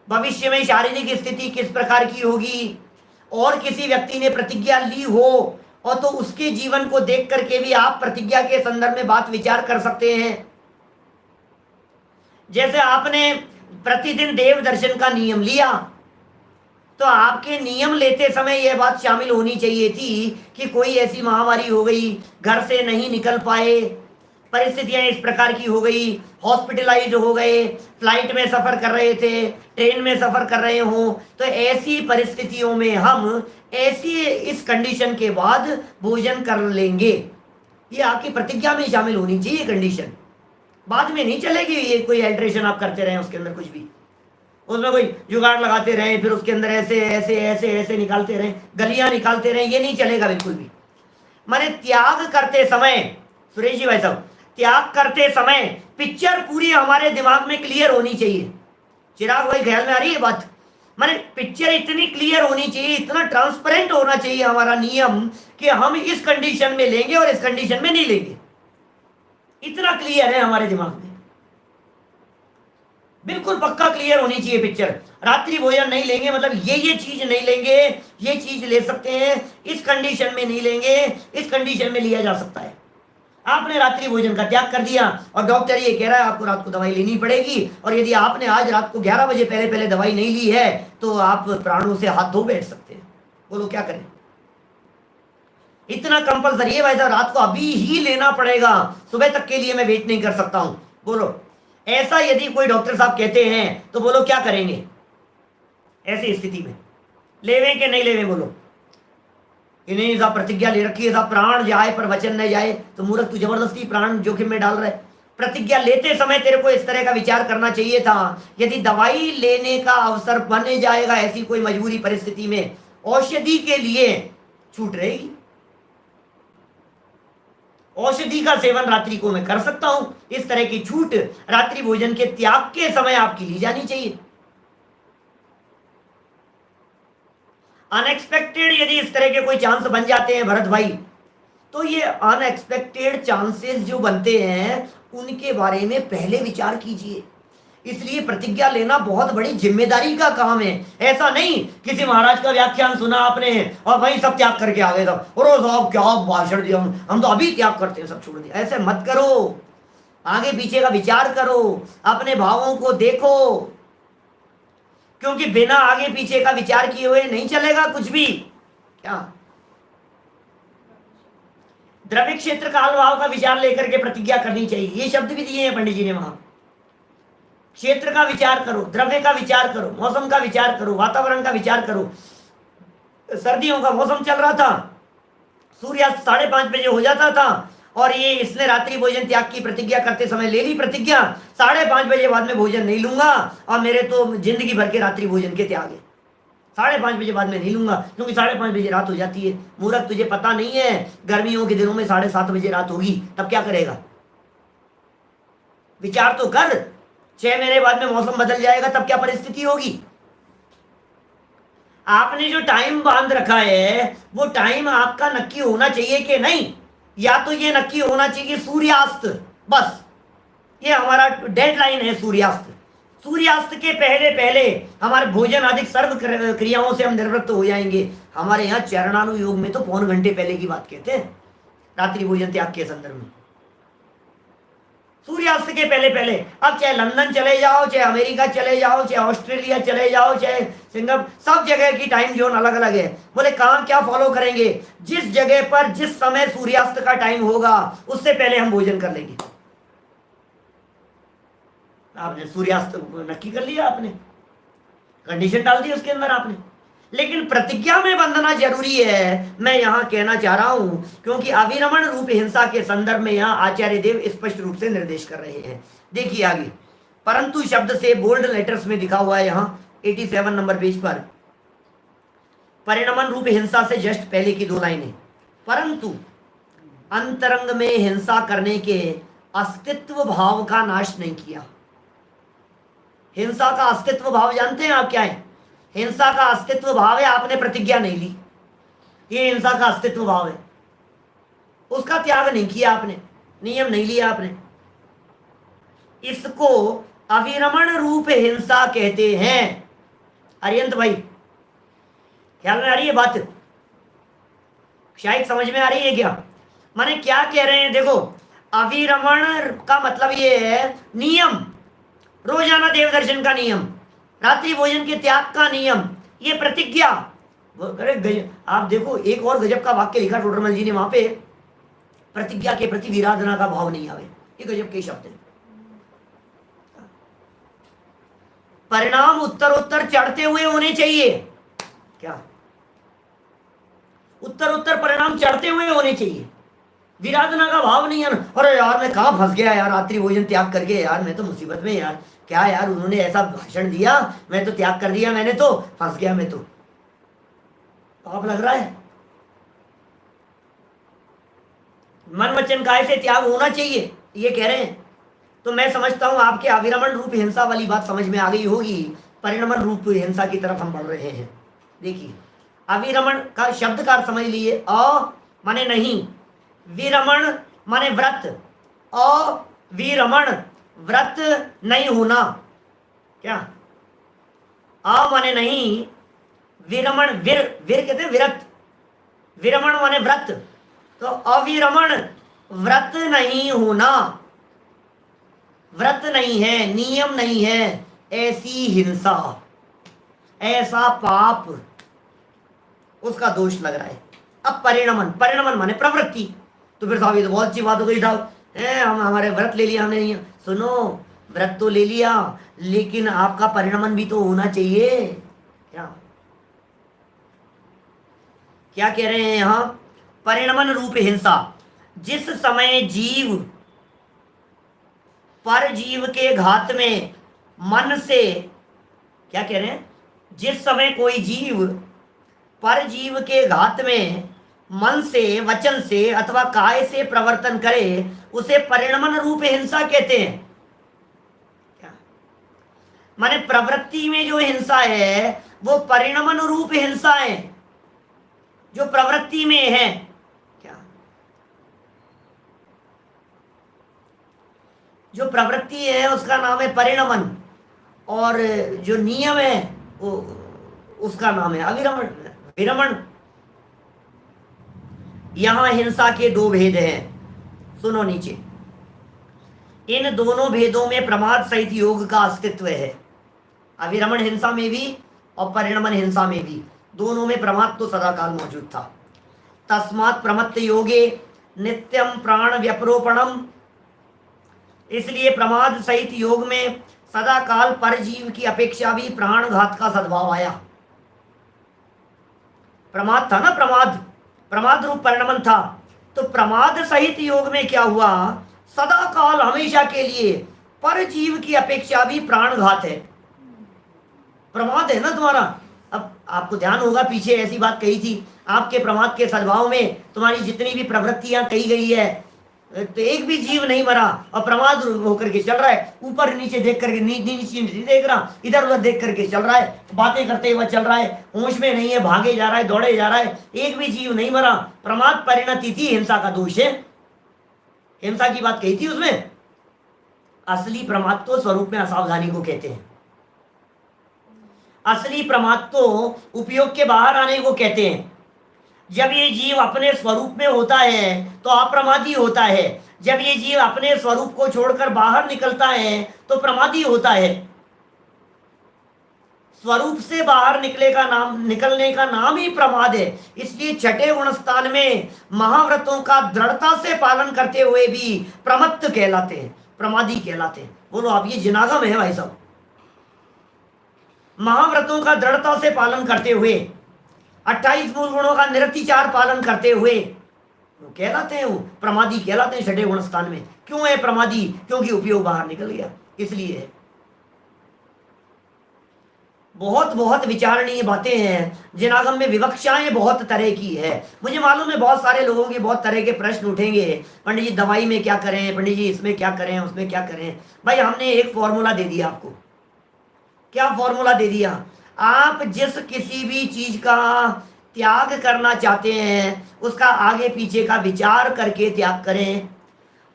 Speaker 1: भविष्य में शारीरिक स्थिति किस प्रकार की होगी, और किसी व्यक्ति ने प्रतिज्ञा ली हो और तो उसके जीवन को देख करके भी आप प्रतिज्ञा के संदर्भ में बात विचार कर सकते हैं। जैसे आपने प्रतिदिन देव दर्शन का नियम लिया, तो आपके नियम लेते समय यह बात शामिल होनी चाहिए थी कि कोई ऐसी महामारी हो गई, घर से नहीं निकल पाए, परिस्थितियां इस प्रकार की हो गई, हॉस्पिटलाइज्ड हो गए, फ्लाइट में सफर कर रहे थे, ट्रेन में सफर कर रहे हो, तो ऐसी परिस्थितियों में हम ऐसी इस कंडीशन के बाद भोजन कर लेंगे। ये आपकी प्रतिज्ञा में शामिल होनी चाहिए कंडीशन, बाद में नहीं चलेगी। ये कोई अल्ट्रेशन आप करते रहे उसके अंदर, कुछ भी उसमें कोई जुगाड़ लगाते रहे, फिर उसके अंदर ऐसे ऐसे ऐसे ऐसे निकालते रहे, गलियां निकालते रहे, ये नहीं चलेगा बिल्कुल भी। माने त्याग करते समय, सुरेश जी भाई साहब, त्याग करते समय पिक्चर पूरी हमारे दिमाग में क्लियर होनी चाहिए। चिराग भाई ख्याल में आ रही है बात? माने पिक्चर इतनी क्लियर होनी चाहिए, इतना ट्रांसपेरेंट होना चाहिए हमारा नियम कि हम इस कंडीशन में लेंगे और इस कंडीशन में नहीं लेंगे। इतना क्लियर है हमारे दिमाग में, बिल्कुल पक्का क्लियर होनी चाहिए पिक्चर। रात्रि भोजन नहीं लेंगे मतलब ये चीज नहीं लेंगे, ये चीज ले सकते हैं, इस कंडीशन में नहीं लेंगे, इस कंडीशन में लिया जा सकता है। आपने रात्रि भोजन का त्याग कर दिया और डॉक्टर ये कह रहा है आपको रात को दवाई लेनी पड़ेगी, और यदि आपने आज रात को 11 बजे पहले पहले दवाई नहीं ली है तो आप प्राणों से हाथ धो बैठ सकते हैं। बोलो क्या करें? इतना कंपलसरी है भाई साहब, रात को अभी ही लेना पड़ेगा, सुबह तक के लिए मैं वेट नहीं कर सकता हूं। बोलो ऐसा यदि कोई डॉक्टर साहब कहते हैं तो बोलो क्या करेंगे ऐसी स्थिति में? लेवे कि नहीं लेवे? बोलो कि नहीं साहब प्रतिज्ञा ले रखी है साहब, प्राण जाए पर वचन न जाए, तो मूर्ख तू जबरदस्ती प्राण जोखिम में डाल रहा है। प्रतिज्ञा लेते समय तेरे को इस तरह का विचार करना चाहिए था, यदि दवाई लेने का अवसर बन जाएगा ऐसी कोई मजबूरी परिस्थिति में, औषधि के लिए छूट रहेगी। औषधि का सेवन रात्रि को मैं कर सकता हूं, इस तरह की छूट रात्रि भोजन के त्याग के समय आपकी ली जानी चाहिए। अनएक्सपेक्टेड यदि इस तरह के कोई चांस बन जाते हैं भरत भाई, तो ये अनएक्सपेक्टेड चांसेस जो बनते हैं उनके बारे में पहले विचार कीजिए। इसलिए प्रतिज्ञा लेना बहुत बड़ी जिम्मेदारी का काम है। ऐसा नहीं किसी महाराज का व्याख्यान सुना आपने और वही सब त्याग करके आ गए सब, और साहब क्या भाषण दिया, हम तो अभी त्याग करते हैं, सब छोड़ दिया। ऐसे मत करो, आगे पीछे का विचार करो, अपने भावों को देखो, क्योंकि बिना आगे पीछे का विचार किए हुए नहीं चलेगा कुछ भी। क्या द्रव्य क्षेत्र काल भाव का विचार लेकर के प्रतिज्ञा करनी चाहिए, ये शब्द भी दिए हैं पंडित जी ने वहां। क्षेत्र का विचार करो, द्रव्य का विचार करो, मौसम का विचार करो, वातावरण का विचार करो। सर्दियों का मौसम चल रहा था, सूर्यास्त 5:30 बजे हो जाता था, और ये इसने रात्रि भोजन त्याग की प्रतिज्ञा करते समय ले ली प्रतिज्ञा, 5:30 बजे बाद में भोजन नहीं लूंगा, और मेरे तो जिंदगी भर के रात्रि भोजन के त्याग है। 5:30 बजे बाद में नहीं लूंगा क्योंकि 5:30 बजे रात हो जाती है। मूर्ख तुझे पता नहीं है गर्मियों के दिनों में 7:30 बजे रात होगी, तब क्या करेगा? विचार तो कर, 6 महीने बाद में मौसम बदल जाएगा, तब क्या परिस्थिति होगी? आपने जो टाइम बांध रखा है वो टाइम आपका नक्की होना चाहिए कि नहीं? या तो ये नक्की होना चाहिए सूर्यास्त, बस ये हमारा डेडलाइन है सूर्यास्त। सूर्यास्त के पहले पहले हमारे भोजन आदि सर्व क्रियाओं से हम निवृत्त हो जाएंगे। हमारे यहाँ चरणानुयोग में तो 1.25 घंटे पहले की बात कहते हैं रात्रि भोजन त्याग के संदर्भ में, सूर्यास्त के पहले पहले। अब चाहे लंदन चले जाओ, चाहे अमेरिका चले जाओ, चाहे ऑस्ट्रेलिया चले जाओ, चाहे सिंगापुर, सब जगह की टाइम जोन अलग अलग है। बोले कहाँ क्या फॉलो करेंगे? जिस जगह पर जिस समय सूर्यास्त का टाइम होगा उससे पहले हम भोजन कर लेंगे। आपने सूर्यास्त नक्की कर लिया, आपने कंडीशन डाल दी उसके अंदर आपने, लेकिन प्रतिज्ञा में बंधना जरूरी है, मैं यहां कहना चाह रहा हूं, क्योंकि अविरमण रूप हिंसा के संदर्भ में यहां आचार्य देव स्पष्ट रूप से निर्देश कर रहे हैं। देखिए आगे, परंतु शब्द से बोल्ड लेटर्स में लिखा हुआ है यहां 87 नंबर पेज पर, परिणमन रूप हिंसा से जस्ट पहले की 2 लाइनें, परंतु अंतरंग में हिंसा करने के अस्तित्व भाव का नाश नहीं किया। हिंसा का अस्तित्व भाव जानते हैं आप क्या है? हिंसा का अस्तित्व भाव है आपने प्रतिज्ञा नहीं ली, ये हिंसा का अस्तित्व भाव है, उसका त्याग नहीं किया आपने, नियम नहीं लिया आपने, इसको अविरमण रूप हिंसा कहते हैं। अरियंत भाई ख्याल में आ रही है बात? शायद समझ में आ रही है क्या? माने क्या कह रहे हैं? देखो, अविरमण का मतलब ये है नियम, रोजाना देव दर्शन का नियम, रात्रि भोजन के त्याग का नियम, ये प्रतिज्ञा। आप देखो एक और गजब का वाक्य लिखा टोडरमल जी ने वहां पे, प्रतिज्ञा के प्रति विराधना का भाव नहीं आवे, ये गजब के शब्द है। परिणाम उत्तर चढ़ते हुए होने चाहिए। क्या? उत्तर परिणाम चढ़ते हुए होने चाहिए, विराधना का भाव नहीं है। अरे यार मैं कहाँ फंस गया यार, रात्रि भोजन त्याग करके, यार मैं तो मुसीबत में यार, क्या यार उन्होंने ऐसा भाषण दिया, मैं तो त्याग कर दिया, मैंने तो फंस गया, मैं तो पाप लग रहा है। मन वचन काय से त्याग होना चाहिए, ये कह रहे हैं। तो मैं समझता हूं आपके अविरमण रूप हिंसा वाली बात समझ में आ गई होगी, परिणमन रूप हिंसा की तरफ हम बढ़ रहे हैं। देखिए, अविरमण का शब्द का समझ लिए, अ माने नहीं, विरमण माने व्रत, अविरमण व्रत नहीं होना। क्या? अ माने नहीं, विरमण, वीर कहते हैं विरत, विरमण माने व्रत, तो अविरमण व्रत नहीं होना, व्रत नहीं है, नियम नहीं है, ऐसी हिंसा, ऐसा पाप, उसका दोष लग रहा है। अब परिणमन माने प्रवृत्ति। तो फिर साहब ये तो बहुत अच्छी बात हो गई साहब, हम हमारे व्रत ले लिया हमने, नहीं, सुनो, व्रत तो ले लिया लेकिन आपका परिणमन भी तो होना चाहिए। क्या कह रहे हैं यहां? परिणमन रूप हिंसा, जिस समय जीव पर जीव के घात में मन से, क्या कह रहे हैं? जिस समय कोई जीव पर जीव के घात में मन से, वचन से अथवा काय से प्रवर्तन करे, उसे परिणमन रूप हिंसा कहते हैं। क्या? माने प्रवृत्ति में जो हिंसा है वो परिणमन रूप हिंसा है, जो प्रवृत्ति में है। क्या? जो प्रवृत्ति है उसका नाम है परिणमन, और जो नियम है वो उसका नाम है अविरमण, विरमण। यहां हिंसा के 2 भेद हैं, सुनो नीचे। इन दोनों भेदों में प्रमाद सहित योग का अस्तित्व है, अविरमण हिंसा में भी और परिणमन हिंसा में भी, दोनों में प्रमाद तो सदाकाल मौजूद था। तस्मात् प्रमत्त योगे नित्यम प्राण व्यपरोपणम, इसलिए प्रमाद सहित योग में सदाकाल परजीव की अपेक्षा भी प्राणघात का सद्भाव आया। प्रमाद था ना, प्रमाद रूप परिणमन था, तो प्रमाद सहित योग में क्या हुआ? सदा काल हमेशा के लिए परजीव की अपेक्षा भी प्राणघात है। प्रमाद है ना तुम्हारा। अब आपको ध्यान होगा पीछे ऐसी बात कही थी, आपके प्रमाद के सद्भाव में तुम्हारी जितनी भी प्रवृत्तियां कही गई है, तो एक भी जीव नहीं मरा और प्रमाद होकर के चल रहा है, ऊपर नीचे देख करके, नीचे देख रहा, इधर उधर देख करके चल रहा है, बातें करते हुए चल रहा है, होश में नहीं है, भागे जा रहा है, दौड़े जा रहा है, एक भी जीव नहीं मरा। प्रमाद परिणति थी, हिंसा का दोष है। हिंसा की बात कही थी उसमें। असली प्रमाद तो स्वरूप में असावधानी को कहते हैं, असली प्रमाद तो उपयोग के बाहर आने को कहते हैं। जब ये जीव अपने स्वरूप में होता है तो अप्रमादी होता है, जब ये जीव अपने स्वरूप को छोड़कर बाहर निकलता है तो प्रमादी होता है। स्वरूप से बाहर निकलने का नाम ही प्रमाद है। इसलिए छठे गुणस्थान में महाव्रतों का दृढ़ता से पालन करते हुए भी प्रमत्त कहलाते हैं, प्रमादी कहलाते हैं। बोलो आप, ये जिनागम है भाई साहब। महाव्रतों का दृढ़ता से पालन करते हुए 28 मूल गुणों का निरतिचार पालन करते हुए वो कहलाते हैं, वो प्रमादी कहलाते हैं छठे गुण स्थान में। क्यों है प्रमादी? क्योंकि उपयोग बाहर निकल गया, इसलिए है। बहुत बहुत विचारणीय बातें हैं। जिनागम में विवक्षाएं बहुत तरह की है। मुझे मालूम है बहुत सारे लोगों के बहुत तरह के प्रश्न उठेंगे, पंडित जी दवाई में क्या करें, पंडित जी इसमें क्या करें, उसमें क्या करें। भाई हमने एक फॉर्मूला दे दिया आपको। क्या फॉर्मूला दे दिया? आप जिस किसी भी चीज का त्याग करना चाहते हैं उसका आगे पीछे का विचार करके त्याग करें,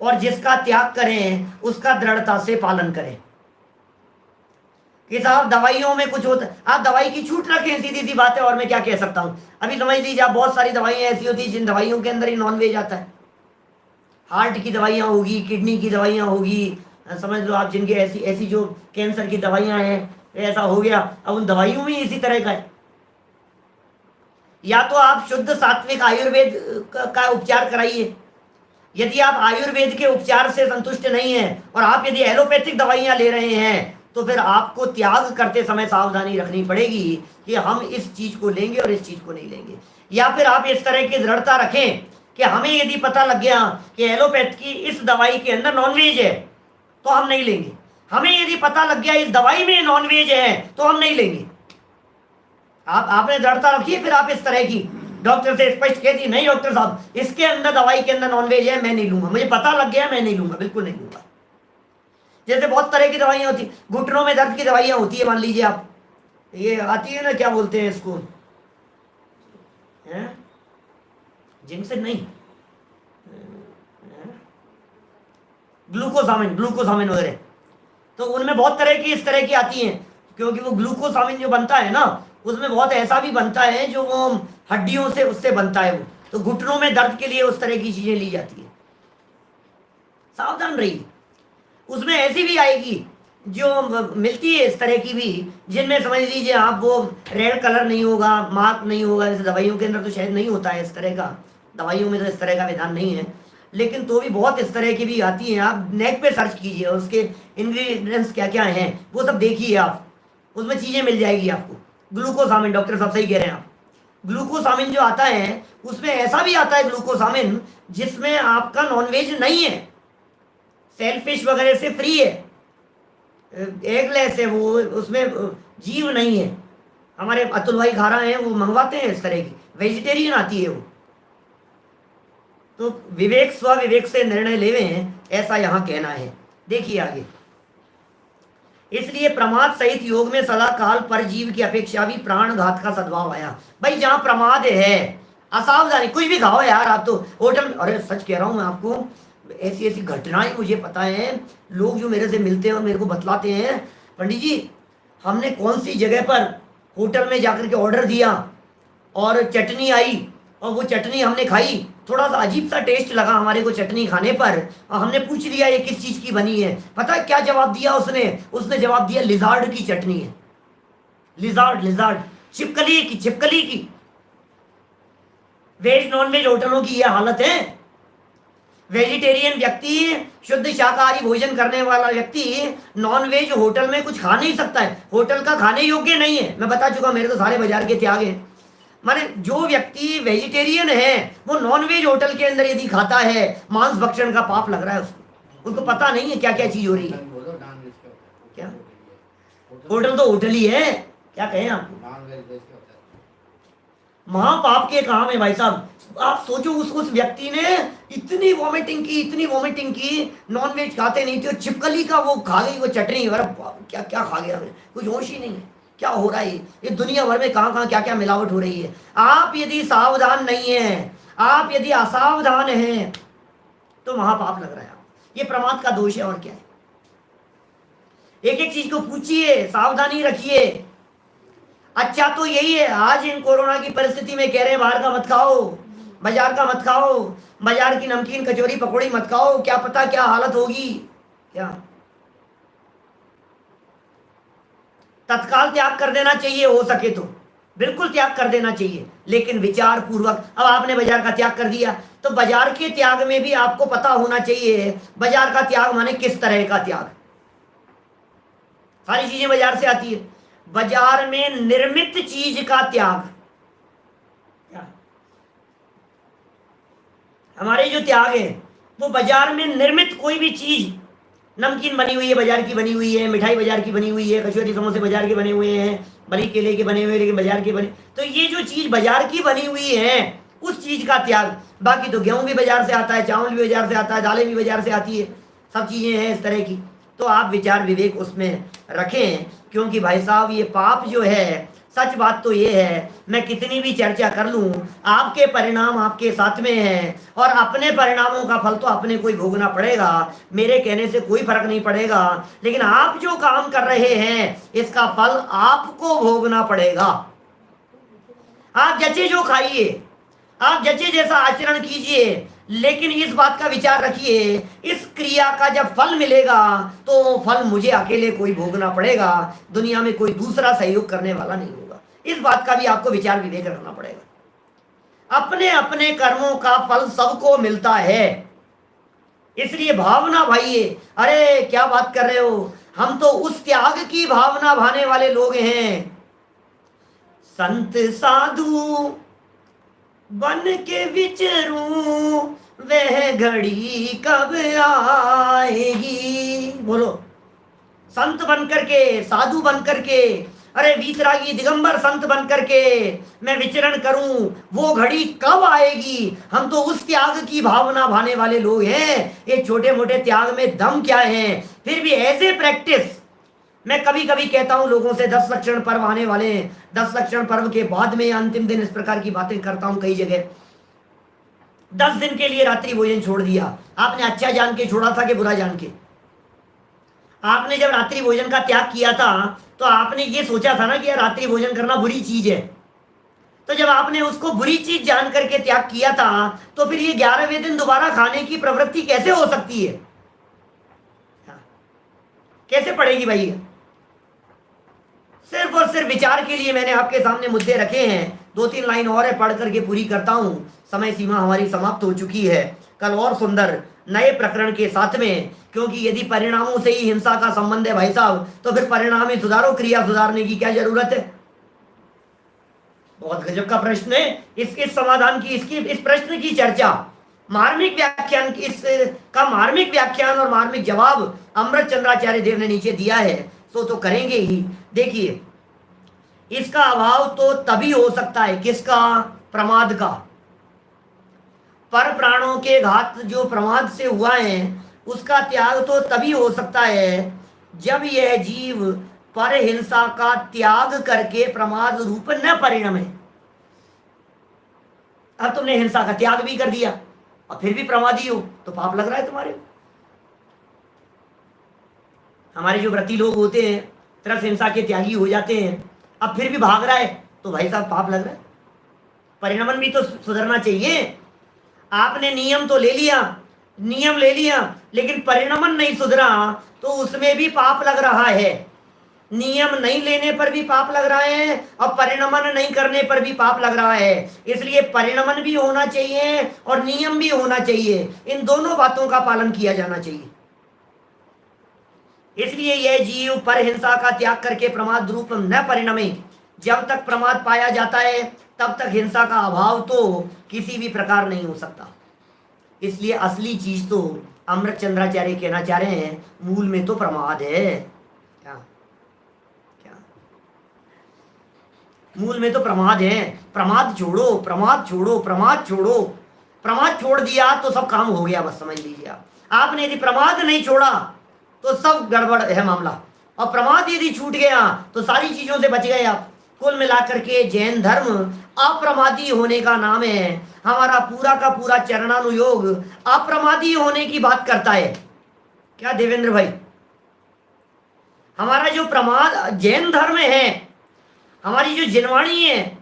Speaker 1: और जिसका त्याग करें उसका दृढ़ता से पालन करें। कि साहब दवाइयों में कुछ होता, आप दवाई की छूट रखें, सीधी सी बात है। और मैं क्या कह सकता हूं? अभी समझ लीजिए आप, बहुत सारी दवाइयां ऐसी होती है जिन दवाइयों के अंदर ही नॉनवेज आता है। हार्ट की दवाइयां होगी, किडनी की दवाइयां होगी, समझ लो आप, जिनके ऐसी ऐसी जो कैंसर की दवाइयां हैं, ऐसा हो गया। अब उन दवाइयों में इसी तरह का है। या तो आप शुद्ध सात्विक आयुर्वेद का उपचार कराइए। यदि आप आयुर्वेद के उपचार से संतुष्ट नहीं है और आप यदि एलोपैथिक दवाइयां ले रहे हैं, तो फिर आपको त्याग करते समय सावधानी रखनी पड़ेगी कि हम इस चीज को लेंगे और इस चीज को नहीं लेंगे। या फिर आप इस तरह की दृढ़ता रखें कि हमें यदि पता लग गया कि एलोपैथ की इस दवाई के अंदर नॉनवेज है तो हम नहीं लेंगे। हमें यदि पता लग गया इस दवाई में नॉनवेज है तो हम नहीं लेंगे। आपने दृढ़ता रखी है, फिर आप इस तरह की डॉक्टर से स्पष्ट कह दी, नहीं डॉक्टर साहब इसके अंदर दवाई के अंदर नॉनवेज है, मैं नहीं लूंगा, मुझे पता लग गया मैं नहीं लूंगा, बिल्कुल नहीं लूंगा। जैसे बहुत तरह की दवाइयां होती, घुटनों में दर्द की दवाइयां होती है, मान लीजिए आप, ये आती है ना, क्या बोलते हैं इसको, जिनसे नहीं, ग्लूकोसामिन, ग्लूकोसामिन वगैरह, तो उनमें बहुत तरह की इस तरह की आती हैं। क्योंकि वो ग्लूकोसामिन जो बनता है ना, उसमें बहुत ऐसा भी बनता है जो वो हड्डियों से उससे बनता है। वो तो घुटनों में दर्द के लिए उस तरह की चीजें ली जाती है। सावधान रहिए। उसमें ऐसी भी आएगी जो मिलती है इस तरह की भी, जिनमें समझ लीजिए आप वो रेड कलर नहीं होगा, मार्क नहीं होगा। जैसे दवाइयों के अंदर तो शायद नहीं होता है इस तरह का, दवाइयों में तो इस तरह का विधान नहीं है, लेकिन तो भी बहुत इस तरह की भी आती हैं। आप नेट पे सर्च कीजिए, उसके इंग्रेडिएंट्स क्या क्या हैं वो सब देखिए आप, उसमें चीज़ें मिल जाएगी आपको। ग्लूकोसामिन, डॉक्टर साहब सही कह रहे हैं आप, ग्लूकोसामिन जो आता है उसमें ऐसा भी आता है ग्लूकोसामिन जिसमें आपका नॉनवेज नहीं है, सेलफिश वगैरह से फ्री है, एगलेस है वो, उसमें जीव नहीं है। हमारे अतुल भाई खा रहे हैं, वो मंगवाते हैं इस तरह की, वेजिटेरियन आती है वो। तो विवेक स्व विवेक से निर्णय लेवे हैं, ऐसा यहां कहना है। देखिए आगे, इसलिए प्रमाद सहित योग में सदा काल पर जीव की अपेक्षा भी प्राण घात का सद्भाव आया। भाई जहां प्रमाद है, असावधानी, कुछ भी खाओ यार आप तो होटल में, अरे सच कह रहा हूं मैं आपको, ऐसी ऐसी घटनाएं मुझे पता है। लोग जो मेरे से मिलते हैं और मेरे को बतलाते हैं, पंडित जी हमने कौन सी जगह पर होटल में जाकर के ऑर्डर दिया और चटनी आई, और वो चटनी हमने खाई, थोड़ा सा अजीब सा टेस्ट लगा हमारे को चटनी खाने पर, और हमने पूछ लिया ये किस चीज की बनी है। पता है क्या जवाब दिया उसने जवाब दिया लिजार्ड की चटनी है। लिजार्ड, लिजार्ड, छिपकली की, छिपकली की। वेज नॉन वेज होटलों की यह हालत है। वेजिटेरियन व्यक्ति, शुद्ध शाकाहारी भोजन करने वाला व्यक्ति नॉन वेज होटल में कुछ खा नहीं सकता है, होटल का खाने योग्य नहीं है। मैं बता चुका, मेरे तो सारे बाजार के त्याग हैं। माने जो व्यक्ति वेजिटेरियन है वो नॉन वेज होटल के अंदर यदि खाता है, मांस भक्षण का पाप लग रहा है उसको पता नहीं है क्या क्या चीज हो रही है। क्या होटल तो होटल ही है, क्या कहें आपको, महापाप के काम है भाई साहब। आप सोचो उस व्यक्ति ने इतनी वॉमिटिंग की, नॉन वेज खाते नहीं थे, छिपकली का वो खा गई, वो चटनी, क्या क्या खा गया, कुछ होश ही नहीं है क्या हो रहा है। ये दुनिया भर में कहाँ क्या क्या मिलावट हो रही है। आप यदि सावधान नहीं है, आप यदि असावधान हैं, तो महापाप लग रहा है। ये प्रमाद का दोष है, और क्या है। एक एक चीज को पूछिए, सावधानी रखिए। अच्छा तो यही है, आज इन कोरोना की परिस्थिति में कह रहे हैं बाहर का मत खाओ, बाजार का मत खाओ, बाजार की नमकीन कचौरी पकौड़ी मत खाओ, क्या पता क्या हालत होगी। क्या तत्काल त्याग कर देना चाहिए, हो सके तो बिल्कुल त्याग कर देना चाहिए, लेकिन विचार पूर्वक। अब आपने बाजार का त्याग कर दिया, तो बाजार के त्याग में भी आपको पता होना चाहिए बाजार का त्याग माने किस तरह का त्याग। सारी चीजें बाजार से आती है, बाजार में निर्मित चीज का त्याग, हमारे जो त्याग है वो बाजार में निर्मित कोई भी चीज, नमकीन बनी हुई है बाजार की बनी हुई है, मिठाई बाजार की बनी हुई है, कचौरी समोसे बाजार के बने हुए हैं, बली केले के बने हुए लेकिन बाजार के बने, तो ये जो चीज बाजार की बनी हुई है उस चीज का त्याग। बाकी तो गेहूं भी बाजार से आता है, चावल भी बाजार से आता है, दालें भी बाजार से आती है, सब चीजें हैं इस तरह की। तो आप विचार विवेक उसमें रखें, क्योंकि भाई साहब ये पाप जो है, सच बात तो ये है, मैं कितनी भी चर्चा कर लूं, आपके परिणाम आपके साथ में हैं और अपने परिणामों का फल तो अपने को ही भोगना पड़ेगा, मेरे कहने से कोई फर्क नहीं पड़ेगा। लेकिन आप जो काम कर रहे हैं इसका फल आपको भोगना पड़ेगा। आप जचे जो खाइए, आप जचे जैसा आचरण कीजिए, लेकिन इस बात का विचार रखिए, इस क्रिया का जब फल मिलेगा तो वो फल मुझे अकेले कोई भोगना पड़ेगा, दुनिया में कोई दूसरा सहयोग करने वाला नहीं होगा। इस बात का भी आपको विचार विवेक रखना पड़ेगा। अपने अपने कर्मों का फल सबको मिलता है, इसलिए भावना भाइये। अरे क्या बात कर रहे हो, हम तो उस त्याग की भावना भाने वाले लोग हैं। संत साधु बन के विचरूं वह घड़ी कब आएगी। बोलो, संत बन करके, साधु बन करके, अरे वीतरागी दिगंबर संत बन करके मैं विचरण करूं, वो घड़ी कब आएगी। हम तो उस त्याग की भावना भाने वाले लोग हैं। ये छोटे मोटे त्याग में दम क्या है। फिर भी ऐसे प्रैक्टिस, मैं कभी कभी कहता हूं लोगों से, 10 लक्षण पर्व आने वाले हैं, 10 लक्षण पर्व के बाद में अंतिम दिन इस प्रकार की बातें करता हूं कई जगह। 10 दिन के लिए रात्रि भोजन छोड़ दिया, आपने अच्छा जान के छोड़ा था कि बुरा जान के। आपने जब रात्रि भोजन का त्याग किया था तो आपने ये सोचा था ना कि यार रात्रि भोजन करना बुरी चीज है। तो जब आपने उसको बुरी चीज जान करके त्याग किया था तो फिर ये 11वें दिन दोबारा खाने की प्रवृत्ति कैसे हो सकती है, कैसे पड़ेगी भाई। सिर्फ और सिर्फ विचार के लिए मैंने आपके सामने मुद्दे रखे हैं। 2-3 लाइन और है, पढ़ करके पूरी करता हूं, समय सीमा हमारी समाप्त हो चुकी है। कल और सुंदर नए प्रकरण के साथ में, क्योंकि यदि परिणामों से ही हिंसा का संबंध है भाई साहब, तो फिर परिणाम ही सुधारो, क्रिया सुधारने की क्या जरूरत है। बहुत गजब का प्रश्न है। इस समाधान की, इसकी इस प्रश्न की चर्चा, मार्मिक व्याख्यान की, इसका मार्मिक व्याख्यान और मार्मिक जवाब अमृत चंद्राचार्य देव ने नीचे दिया है, तो करेंगे ही। देखिए, इसका अभाव तो तभी हो सकता है, किसका, प्रमाद का। पर प्राणों के घात जो प्रमाद से हुआ है उसका त्याग तो तभी हो सकता है जब यह जीव पर हिंसा का त्याग करके प्रमाद रूप न परिणमे। अब तुमने हिंसा का त्याग भी कर दिया और फिर भी प्रमादी हो तो पाप लग रहा है तुम्हारे। हमारे जो व्रती लोग होते हैं, तरफ हिंसा के त्यागी हो जाते हैं, अब फिर भी भाग रहा है तो भाई साहब पाप लग रहा है। परिणमन भी तो सुधरना चाहिए। आपने नियम तो ले लिया, नियम ले लिया, लेकिन परिणमन नहीं सुधरा तो उसमें भी पाप लग रहा है। नियम नहीं लेने पर भी पाप लग रहा है और परिणमन नहीं करने पर भी पाप लग रहा है। इसलिए परिणमन भी होना चाहिए और नियम भी होना चाहिए, इन दोनों बातों का पालन किया जाना चाहिए। इसलिए यह जीव पर हिंसा का त्याग करके प्रमाद रूप न परिणमे। जब तक प्रमाद पाया जाता है तब तक हिंसा का अभाव तो किसी भी प्रकार नहीं हो सकता। इसलिए असली चीज तो अमृत चंद्राचार्य कहना चाह रहे हैं, मूल में तो प्रमाद है। क्या क्या मूल में तो प्रमाद है। प्रमाद छोड़ो, प्रमाद छोड़ो, प्रमाद छोड़ो। प्रमाद छोड़ दिया तो सब काम हो गया, बस समझ लीजिए आप। आपने यदि प्रमाद नहीं छोड़ा तो सब गड़बड़ है मामला, और प्रमाद यदि छूट गया तो सारी चीजों से बच गए आप। कुल मिलाकर के जैन धर्म अप्रमादी होने का नाम है। हमारा पूरा का पूरा चरणानुयोग अप्रमादी होने की बात करता है। क्या देवेंद्र भाई, हमारा जो प्रमाद जैन धर्म है, हमारी जो जिनवाणी है,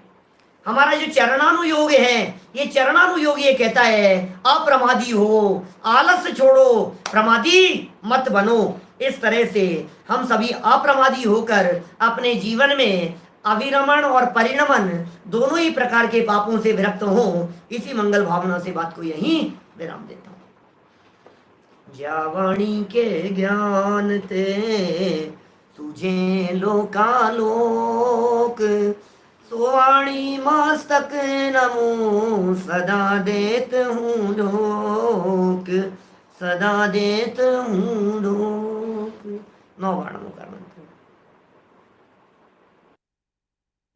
Speaker 1: हमारा जो चरणानुयोग है, ये चरणानुयोग ये कहता है अप्रमादी हो, आलस छोड़ो, प्रमादी मत बनो। इस तरह से हम सभी अप्रमादी होकर अपने जीवन में अविरमण और परिणमन दोनों ही प्रकार के पापों से विरक्त हो। इसी मंगल भावना से बात को यहीं विराम देता हूं। जावाणी के ज्ञान ते तुझे लोकालोक सुवाणी मस्तक नमो सदा देत हूँ ढोक, सदा देत हूँ ढोक। 9 वर्णों का